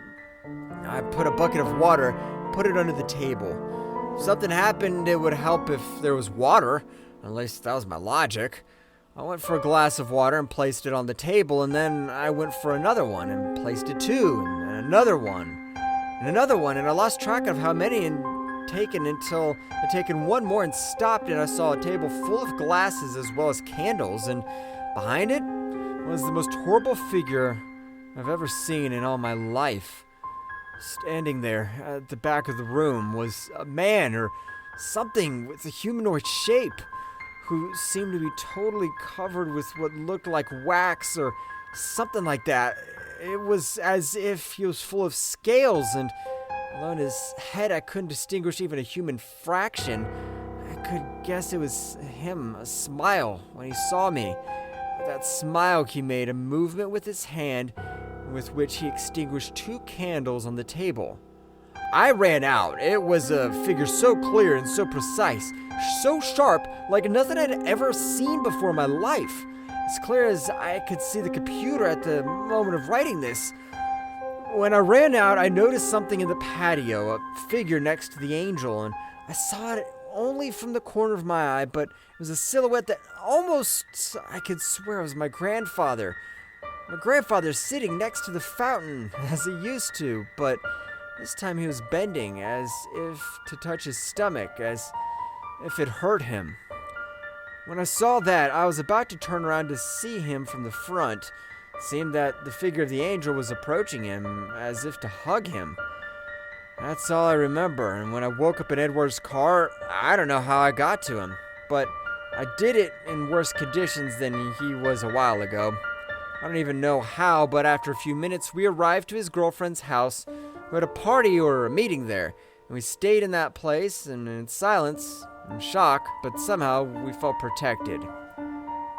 I put a bucket of water, put it under the table. If something happened, it would help if there was water. At least that was my logic. I went for a glass of water and placed it on the table, and then I went for another one and placed it too, and another one, and another one, and I lost track of how many and taken until I'd taken one more and stopped, and I saw a table full of glasses as well as candles, and behind it was the most horrible figure I've ever seen in all my life. Standing there at the back of the room was a man or something with a humanoid shape who seemed to be totally covered with what looked like wax or something like that. It was as if he was full of scales, and although in his head I couldn't distinguish even a human fraction, I could guess it was him, a smile when he saw me. With that smile, he made a movement with his hand with which he extinguished 2 candles on the table. I ran out. It was a figure so clear and so precise, so sharp, like nothing I'd ever seen before in my life. As clear as I could see the computer at the moment of writing this. When I ran out, I noticed something in the patio, a figure next to the angel, and I saw it only from the corner of my eye, but it was a silhouette that almost I could swear was my grandfather. My grandfather's sitting next to the fountain, as he used to, but this time he was bending, as if to touch his stomach, as if it hurt him. When I saw that, I was about to turn around to see him from the front. It seemed that the figure of the angel was approaching him, as if to hug him. That's all I remember, and when I woke up in Edward's car, I don't know how I got to him, but I did it in worse conditions than he was a while ago. I don't even know how, but after a few minutes, we arrived to his girlfriend's house, who had a party or a meeting there, and we stayed in that place, and in silence, in shock, but somehow we felt protected.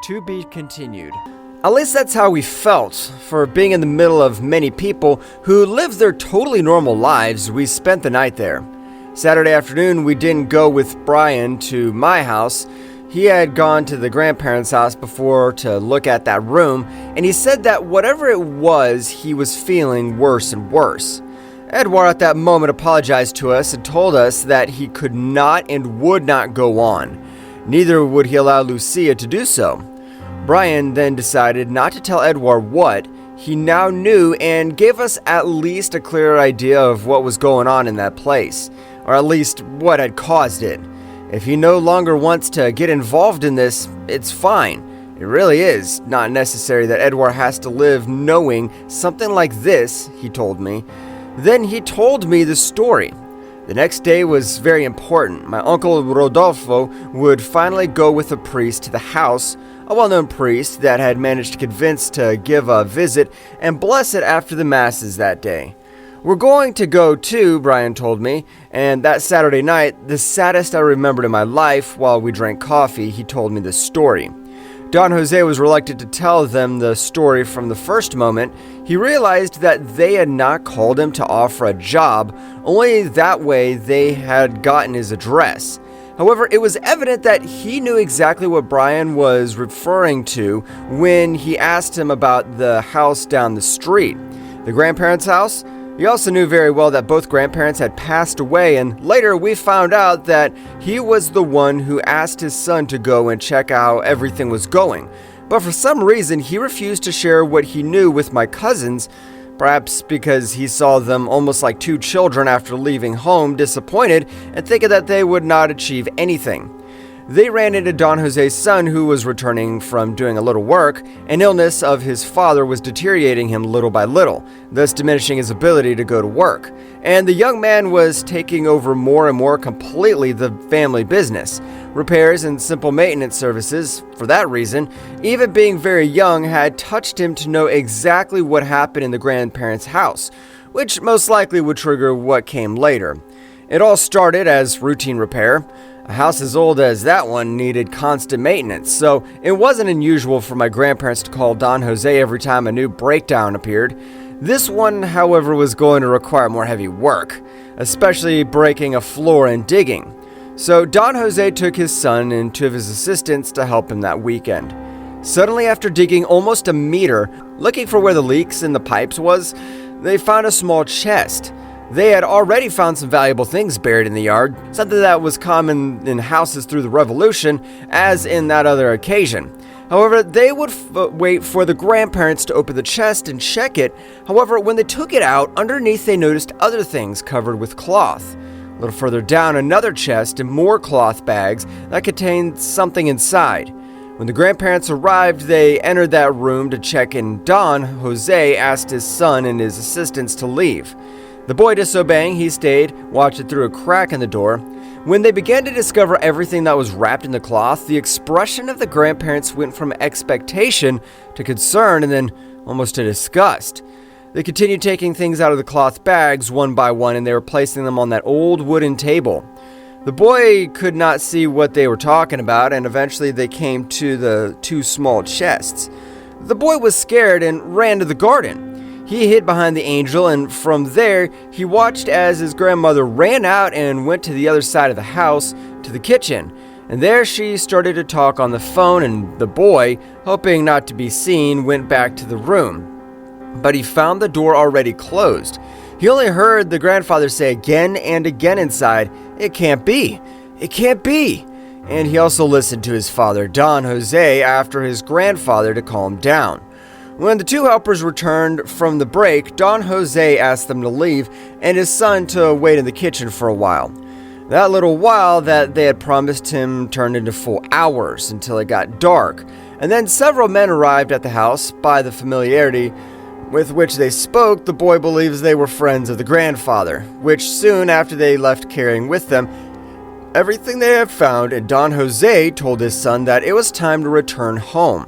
To be continued. At least that's how we felt. For being in the middle of many people who live their totally normal lives, we spent the night there. Saturday afternoon, we didn't go with Brian to my house. He had gone to the grandparents' house before to look at that room, and he said that whatever it was, he was feeling worse and worse. Edward at that moment apologized to us and told us that he could not and would not go on. Neither would he allow Lucia to do so. Brian then decided not to tell Edward what he now knew and gave us at least a clearer idea of what was going on in that place, or at least what had caused it. If he no longer wants to get involved in this, it's fine. It really is not necessary that Edward has to live knowing something like this, he told me. Then he told me the story. The next day was very important. My uncle Rodolfo would finally go with a priest to the house, a well-known priest that had managed to convince to give a visit and bless it after the masses that day. We're going to go too, Brian told me, and that Saturday night, the saddest I remembered in my life, while we drank coffee, he told me the story. Don Jose was reluctant to tell them the story from the first moment. He realized that they had not called him to offer a job, only that way they had gotten his address. However, it was evident that he knew exactly what Brian was referring to when he asked him about the house down the street. The grandparents' house? He also knew very well that both grandparents had passed away, and later we found out that he was the one who asked his son to go and check how everything was going. But for some reason, he refused to share what he knew with my cousins, perhaps because he saw them almost like two children after leaving home, disappointed and thinking that they would not achieve anything. They ran into Don Jose's son, who was returning from doing a little work. An illness of his father was deteriorating him little by little, thus diminishing his ability to go to work. And the young man was taking over more and more completely the family business. Repairs and simple maintenance services, for that reason, even being very young, had touched him to know exactly what happened in the grandparents' house, which most likely would trigger what came later. It all started as routine repair. A house as old as that one needed constant maintenance, so it wasn't unusual for my grandparents to call Don Jose every time a new breakdown appeared. This one, however, was going to require more heavy work, especially breaking a floor and digging. So Don Jose took his son and two of his assistants to help him that weekend. Suddenly, after digging almost a meter, looking for where the leaks in the pipes was, they found a small chest. They had already found some valuable things buried in the yard, something that was common in houses through the Revolution, as in that other occasion. However, they would wait for the grandparents to open the chest and check it. However, when they took it out, underneath they noticed other things covered with cloth. A little further down, another chest and more cloth bags that contained something inside. When the grandparents arrived, they entered that room to check, and Don Jose asked his son and his assistants to leave. The boy disobeying, he stayed, watched it through a crack in the door. When they began to discover everything that was wrapped in the cloth, the expression of the grandparents went from expectation to concern and then almost to disgust. They continued taking things out of the cloth bags one by one, and they were placing them on that old wooden table. The boy could not see what they were talking about, and eventually they came to the two small chests. The boy was scared and ran to the garden. He hid behind the angel, and from there, he watched as his grandmother ran out and went to the other side of the house, to the kitchen. And there she started to talk on the phone, and the boy, hoping not to be seen, went back to the room. But he found the door already closed. He only heard the grandfather say again and again inside, "It can't be! It can't be!" And he also listened to his father, Don Jose, after his grandfather to calm down. When the two helpers returned from the break, Don Jose asked them to leave and his son to wait in the kitchen for a while. That little while that they had promised him turned into full hours until it got dark, and then several men arrived at the house. By the familiarity with which they spoke, the boy believes they were friends of the grandfather, which soon after they left carrying with them everything they had found, and Don Jose told his son that it was time to return home.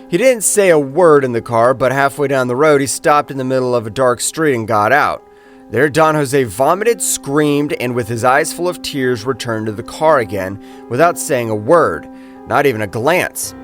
He didn't say a word in the car, but halfway down the road he stopped in the middle of a dark street and got out. There Don Jose vomited, screamed, and with his eyes full of tears returned to the car again without saying a word, not even a glance.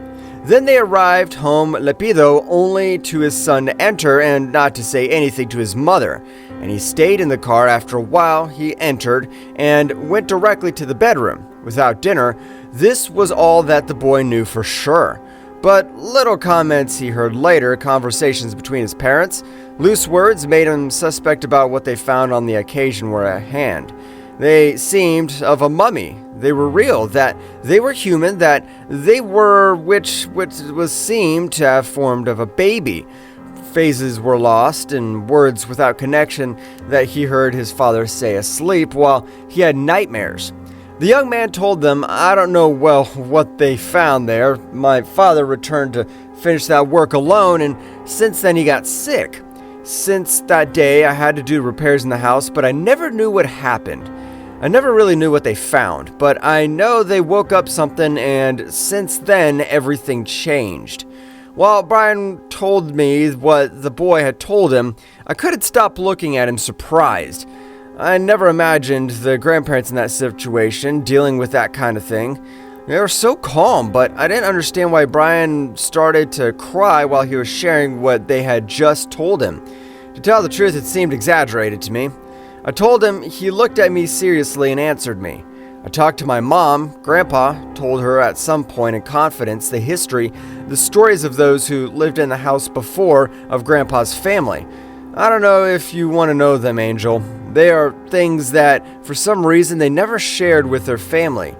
Then they arrived home Lepido, only to his son to enter and not to say anything to his mother, and he stayed in the car. After a while he entered and went directly to the bedroom. Without dinner, this was all that the boy knew for sure. But little comments he heard later, conversations between his parents, loose words made him suspect about what they found on the occasion were at hand. They seemed of a mummy. They were real, that they were human, that they were which was seemed to have formed of a baby. Phases were lost and words without connection that he heard his father say asleep while he had nightmares. The young man told them, "I don't know well what they found there. My father returned to finish that work alone, and since then he got sick. Since that day I had to do repairs in the house, but I never knew what happened. I never really knew what they found, but I know they woke up something, and since then everything changed." While Brian told me what the boy had told him, I couldn't stop looking at him surprised. I never imagined the grandparents in that situation dealing with that kind of thing. They were so calm, but I didn't understand why Brian started to cry while he was sharing what they had just told him. To tell the truth, it seemed exaggerated to me. I told him. He looked at me seriously and answered me. I talked to my mom. Grandpa told her at some point in confidence the history, the stories of those who lived in the house before of Grandpa's family. I don't know if you want to know them, Angel. They are things that, for some reason, they never shared with their family,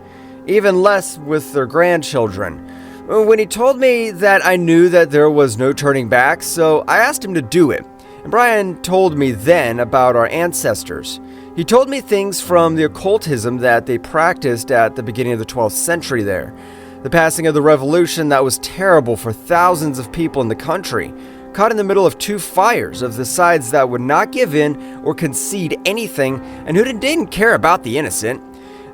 even less with their grandchildren. When he told me that, I knew that there was no turning back, so I asked him to do it. And Brian told me then about our ancestors. He told me things from the occultism that they practiced at the beginning of the 12th century there. The passing of the revolution that was terrible for thousands of people in the country, caught in the middle of two fires of the sides that would not give in or concede anything and who didn't care about the innocent.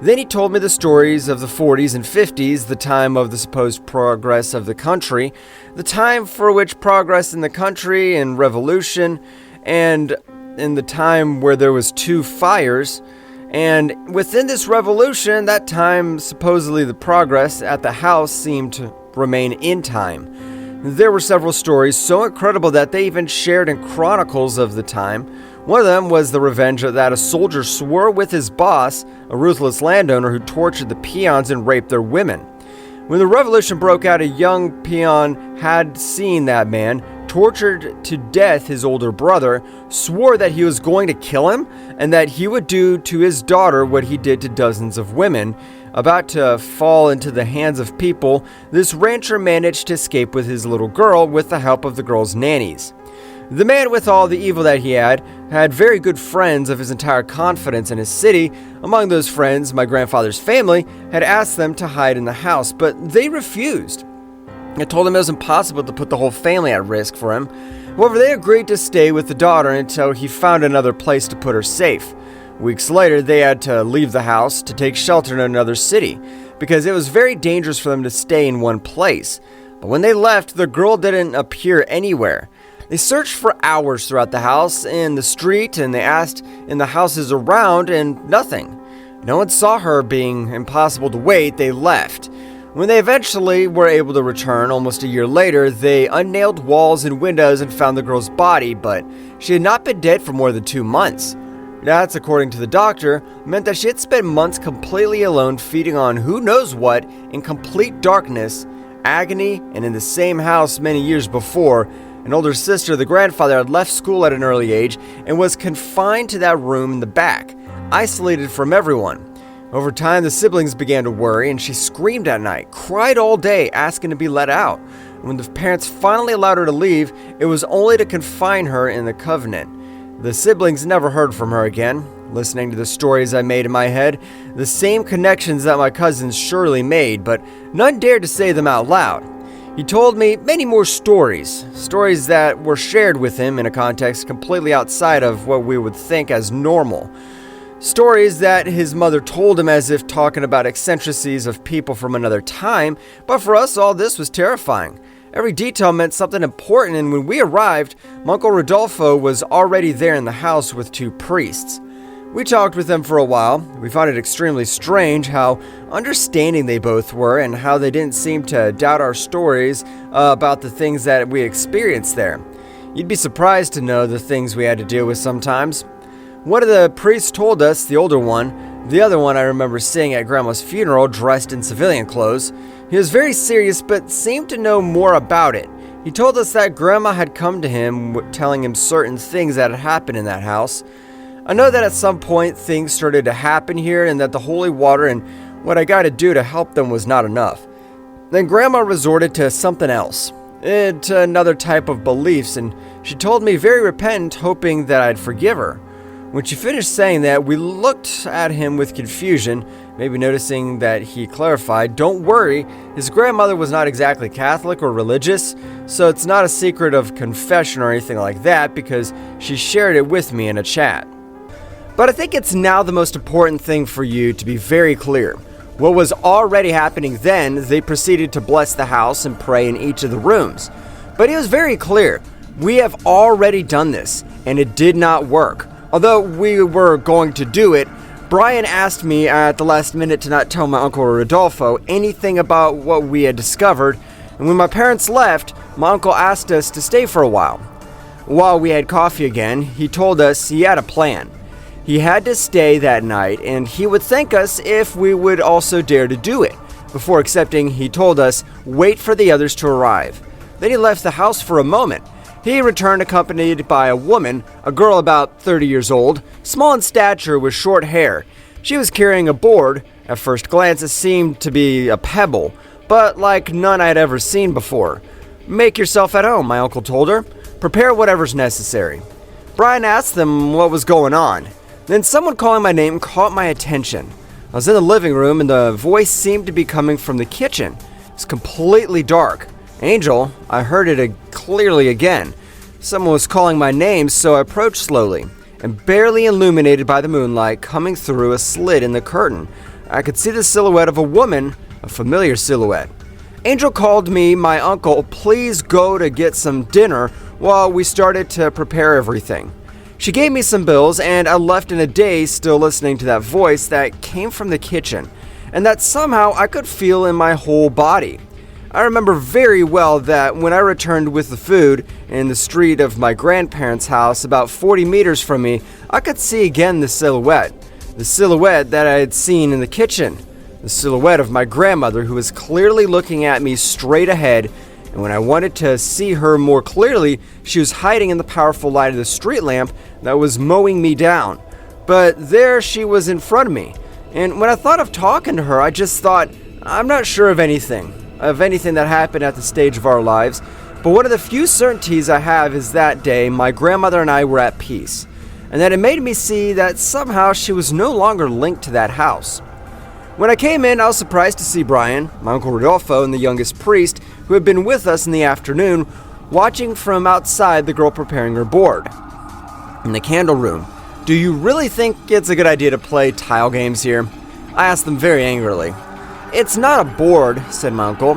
Then he told me the stories of the 40s and 50s, the time of the supposed progress of the country, the time for which progress in the country and revolution, and in the time where there was two fires, and within this revolution, that time supposedly the progress at the house seemed to remain in time. There were several stories so incredible that they even shared in chronicles of the time. One of them was the revenge that a soldier swore with his boss, a ruthless landowner who tortured the peons and raped their women. When the revolution broke out, a young peon had seen that man, tortured to death his older brother, swore that he was going to kill him and that he would do to his daughter what he did to dozens of women. About to fall into the hands of people, this rancher managed to escape with his little girl with the help of the girl's nannies. The man, with all the evil that he had very good friends of his entire confidence in his city. Among those friends, my grandfather's family had asked them to hide in the house, but they refused. I told them it was impossible to put the whole family at risk for him. However, they agreed to stay with the daughter until he found another place to put her safe. Weeks later, they had to leave the house to take shelter in another city because it was very dangerous for them to stay in one place. But when they left, the girl didn't appear anywhere. They searched for hours throughout the house, in the street, and they asked in the houses around, and nothing. No one saw her. Being impossible to wait, they left. When they eventually were able to return almost a year later, they unnailed walls and windows and found the girl's body, but she had not been dead for more than 2 months. That's, according to the doctor, meant that she had spent months completely alone, feeding on who knows what, in complete darkness, agony, and in the same house many years before, An older sister, the grandfather, had left school at an early age and was confined to that room in the back, isolated from everyone. Over time, the siblings began to worry, and she screamed at night, cried all day, asking to be let out. When the parents finally allowed her to leave, it was only to confine her in the convent. The siblings never heard from her again. Listening to the stories I made in my head, the same connections that my cousins surely made, but none dared to say them out loud. He told me many more stories that were shared with him in a context completely outside of what we would think as normal. Stories that his mother told him as if talking about eccentricities of people from another time, but for us all this was terrifying. Every detail meant something important, and when we arrived, my Uncle Rodolfo was already there in the house with 2 priests. We talked with them for a while. We found it extremely strange how understanding they both were and how they didn't seem to doubt our stories about the things that we experienced there. You'd be surprised to know the things we had to deal with sometimes. One of the priests told us, the older one, the other one I remember seeing at Grandma's funeral dressed in civilian clothes. He was very serious but seemed to know more about it. He told us that Grandma had come to him telling him certain things that had happened in that house. I know that at some point things started to happen here and that the holy water and what I got to do to help them was not enough. Then Grandma resorted to something else, to another type of beliefs, and she told me very repentant, hoping that I'd forgive her. When she finished saying that, we looked at him with confusion, maybe noticing that he clarified, "Don't worry, his grandmother was not exactly Catholic or religious, so it's not a secret of confession or anything like that because she shared it with me in a chat." But I think it's now the most important thing for you to be very clear. What was already happening then, they proceeded to bless the house and pray in each of the rooms. But it was very clear, we have already done this, and it did not work. Although we were going to do it, Brian asked me at the last minute to not tell my Uncle Rodolfo anything about what we had discovered, and when my parents left, my uncle asked us to stay for a while. While we had coffee again, he told us he had a plan. He had to stay that night, and he would thank us if we would also dare to do it. Before accepting, he told us, wait for the others to arrive. Then he left the house for a moment. He returned accompanied by a woman, a girl about 30 years old, small in stature with short hair. She was carrying a board. At first glance, it seemed to be a pebble, but like none I had ever seen before. Make yourself at home, my uncle told her. Prepare whatever's necessary. Brian asked them what was going on. Then someone calling my name caught my attention. I was in the living room and the voice seemed to be coming from the kitchen. It was completely dark. Angel, I heard it clearly again. Someone was calling my name, so I approached slowly, and barely illuminated by the moonlight coming through a slit in the curtain, I could see the silhouette of a woman, a familiar silhouette. Angel called me, my uncle, please go to get some dinner while we started to prepare everything. She gave me some bills, and I left in a daze, still listening to that voice that came from the kitchen, and that somehow I could feel in my whole body. I remember very well that when I returned with the food in the street of my grandparents' house about 40 meters from me, I could see again the silhouette that I had seen in the kitchen, the silhouette of my grandmother who was clearly looking at me straight ahead, and when I wanted to see her more clearly, she was hiding in the powerful light of the street lamp that was mowing me down. But there she was in front of me, and when I thought of talking to her, I just thought, I'm not sure of anything that happened at the stage of our lives, but one of the few certainties I have is that day my grandmother and I were at peace, and that it made me see that somehow she was no longer linked to that house. When I came in, I was surprised to see Brian, my Uncle Rodolfo, and the youngest priest, who had been with us in the afternoon, watching from outside the girl preparing her board. In the candle room, do you really think it's a good idea to play tile games here? I asked them very angrily. It's not a board, said my uncle,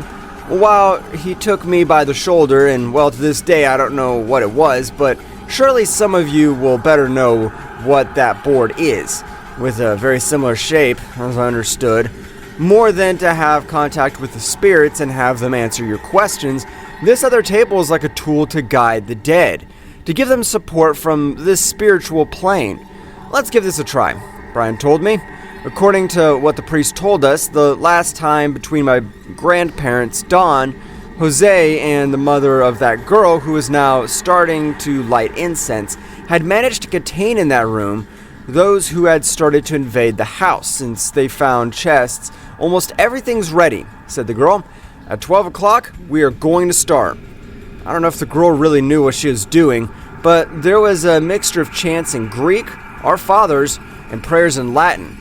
while he took me by the shoulder, and well, to this day I don't know what it was, but surely some of you will better know what that board is. With a very similar shape, as I understood, more than to have contact with the spirits and have them answer your questions, this other table is like a tool to guide the dead, to give them support from this spiritual plane. Let's give this a try, Brian told me. According to what the priest told us, the last time between my grandparents, Dawn, Jose and the mother of that girl, who was now starting to light incense, had managed to contain in that room those who had started to invade the house since they found chests. "Almost everything's ready," said the girl. "At 12 o'clock, we are going to start." I don't know if the girl really knew what she was doing, but there was a mixture of chants in Greek, Our Fathers, and prayers in Latin.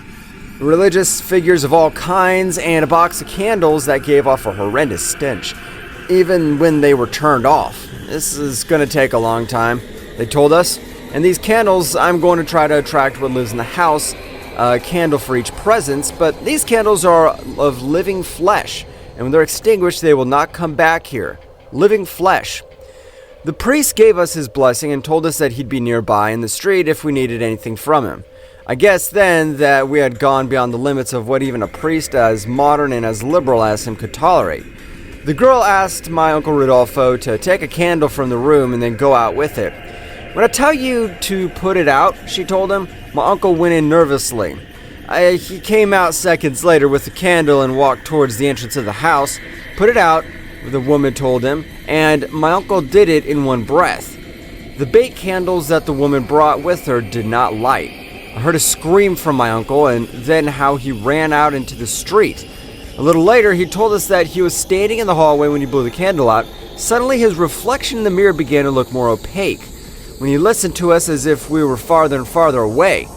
Religious figures of all kinds, and a box of candles that gave off a horrendous stench, even when they were turned off. "This is going to take a long time," they told us. "And these candles, I'm going to try to attract what lives in the house, a candle for each presence, but these candles are of living flesh, and when they're extinguished, they will not come back here. Living flesh." The priest gave us his blessing and told us that he'd be nearby in the street if we needed anything from him. I guess then that we had gone beyond the limits of what even a priest as modern and as liberal as him could tolerate. The girl asked my Uncle Rodolfo to take a candle from the room and then go out with it. "When I tell you to put it out," she told him, my uncle went in nervously. He came out seconds later with the candle and walked towards the entrance of the house. "Put it out," the woman told him, and my uncle did it in one breath. The bait candles that the woman brought with her did not light. I heard a scream from my uncle, and then how he ran out into the street. A little later, he told us that he was standing in the hallway when he blew the candle out. Suddenly, his reflection in the mirror began to look more opaque, when he listened to us as if we were farther and farther away.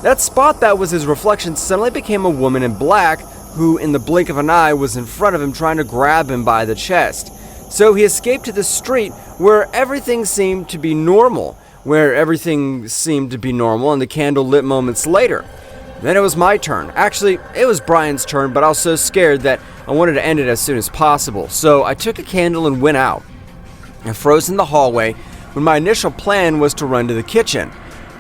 That spot that was his reflection suddenly became a woman in black, who in the blink of an eye was in front of him trying to grab him by the chest. So he escaped to the street where everything seemed to be normal, and the candle lit moments later. Then it was my turn. Actually, it was Brian's turn, but I was so scared that I wanted to end it as soon as possible. So I took a candle and went out. I froze in the hallway when my initial plan was to run to the kitchen.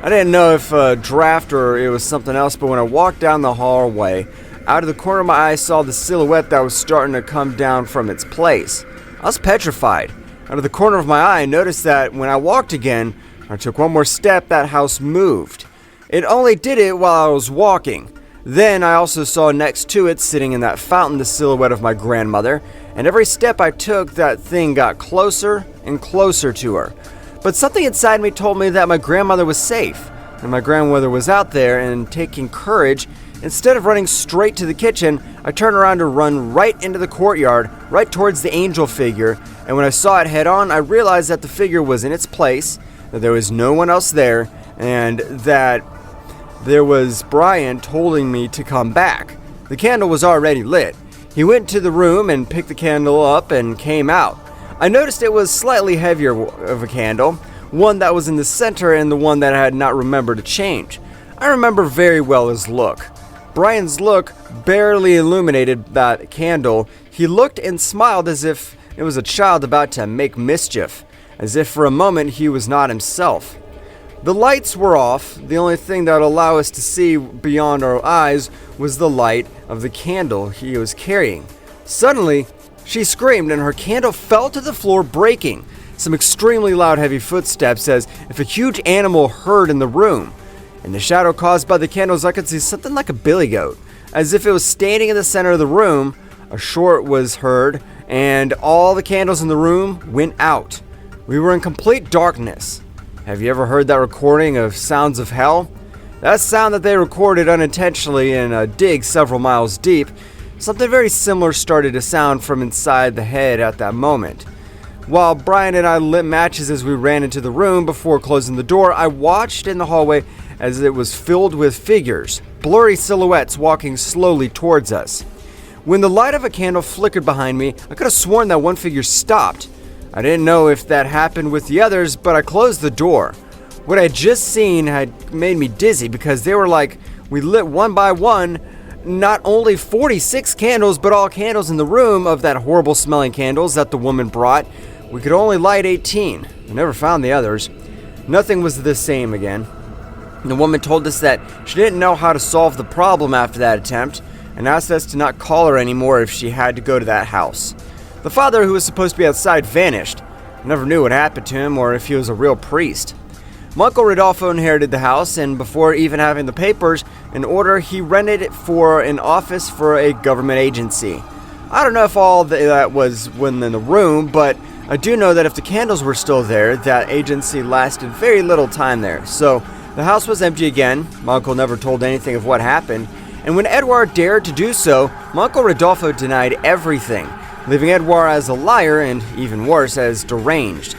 I didn't know if a draft or it was something else, but when I walked down the hallway, out of the corner of my eye I saw the silhouette that was starting to come down from its place. I was petrified. Out of the corner of my eye, I noticed that when I walked again, I took one more step, that house moved. It only did it while I was walking. Then I also saw next to it, sitting in that fountain, the silhouette of my grandmother, and every step I took, that thing got closer and closer to her. But something inside me told me that my grandmother was safe, and my grandmother was out there, and taking courage, instead of running straight to the kitchen, I turned around to run right into the courtyard, right towards the angel figure, and when I saw it head on, I realized that the figure was in its place, that there was no one else there, and that there was Brian holding me to come back. The candle was already lit. He went to the room and picked the candle up and came out. I noticed it was slightly heavier of a candle, one that was in the center and the one that I had not remembered to change. I remember very well his look. Brian's look barely illuminated that candle. He looked and smiled as if it was a child about to make mischief, as if for a moment he was not himself. The lights were off. The only thing that would allow us to see beyond our eyes was the light of the candle he was carrying. Suddenly, she screamed and her candle fell to the floor, breaking. Some extremely loud, heavy footsteps as if a huge animal heard in the room. In the shadow caused by the candles, I could see something like a billy goat. As if it was standing in the center of the room, a short was heard, and all the candles in the room went out. We were in complete darkness. Have you ever heard that recording of Sounds of Hell? That sound that they recorded unintentionally in a dig several miles deep, something very similar started to sound from inside the head at that moment. While Brian and I lit matches as we ran into the room before closing the door, I watched in the hallway as it was filled with figures, blurry silhouettes walking slowly towards us. When the light of a candle flickered behind me, I could have sworn that one figure stopped. I didn't know if that happened with the others, but I closed the door. What I had just seen had made me dizzy because they were like, we lit one by one, not only 46 candles, but all candles in the room of that horrible smelling candles that the woman brought. We could only light 18. I never found the others. Nothing was the same again. The woman told us that she didn't know how to solve the problem after that attempt and asked us to not call her anymore if she had to go to that house. The father, who was supposed to be outside, vanished. I never knew what happened to him or if he was a real priest. My Uncle Rodolfo inherited the house, and before even having the papers in order, he rented it for an office for a government agency. I don't know if all that was when in the room, but I do know that if the candles were still there, that agency lasted very little time there. So the house was empty again. My uncle never told anything of what happened. And when Edouard dared to do so, my uncle Rodolfo denied everything, leaving Edouard as a liar and, even worse, as deranged.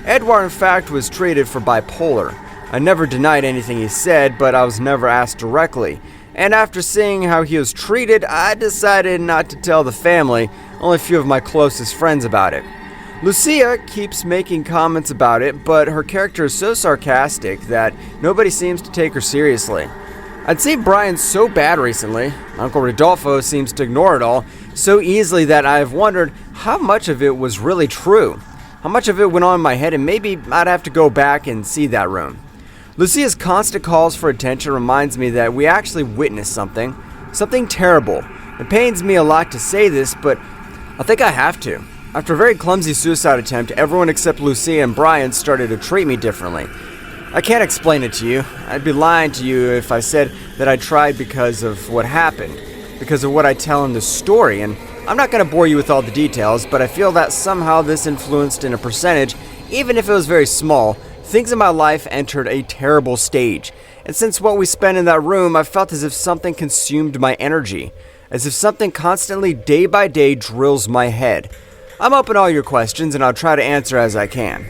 Edouard, in fact, was treated for bipolar. I never denied anything he said, but I was never asked directly. And after seeing how he was treated, I decided not to tell the family, only a few of my closest friends, about it. Lucia keeps making comments about it, but her character is so sarcastic that nobody seems to take her seriously. I'd seen Brian so bad recently, Uncle Rodolfo seems to ignore it all so easily that I've wondered how much of it was really true. How much of it went on in my head, and maybe I'd have to go back and see that room. Lucia's constant calls for attention reminds me that we actually witnessed something terrible. It pains me a lot to say this, but I think I have to. After a very clumsy suicide attempt, everyone except Lucia and Brian started to treat me differently. I can't explain it to you. I'd be lying to you if I said that I tried because of what happened, because of what I tell in the story, and I'm not going to bore you with all the details, but I feel that somehow this influenced in a percentage, even if it was very small. Things in my life entered a terrible stage, and since what we spent in that room, I felt as if something consumed my energy, as if something constantly, day by day, drills my head. I'm open to all your questions, and I'll try to answer as I can.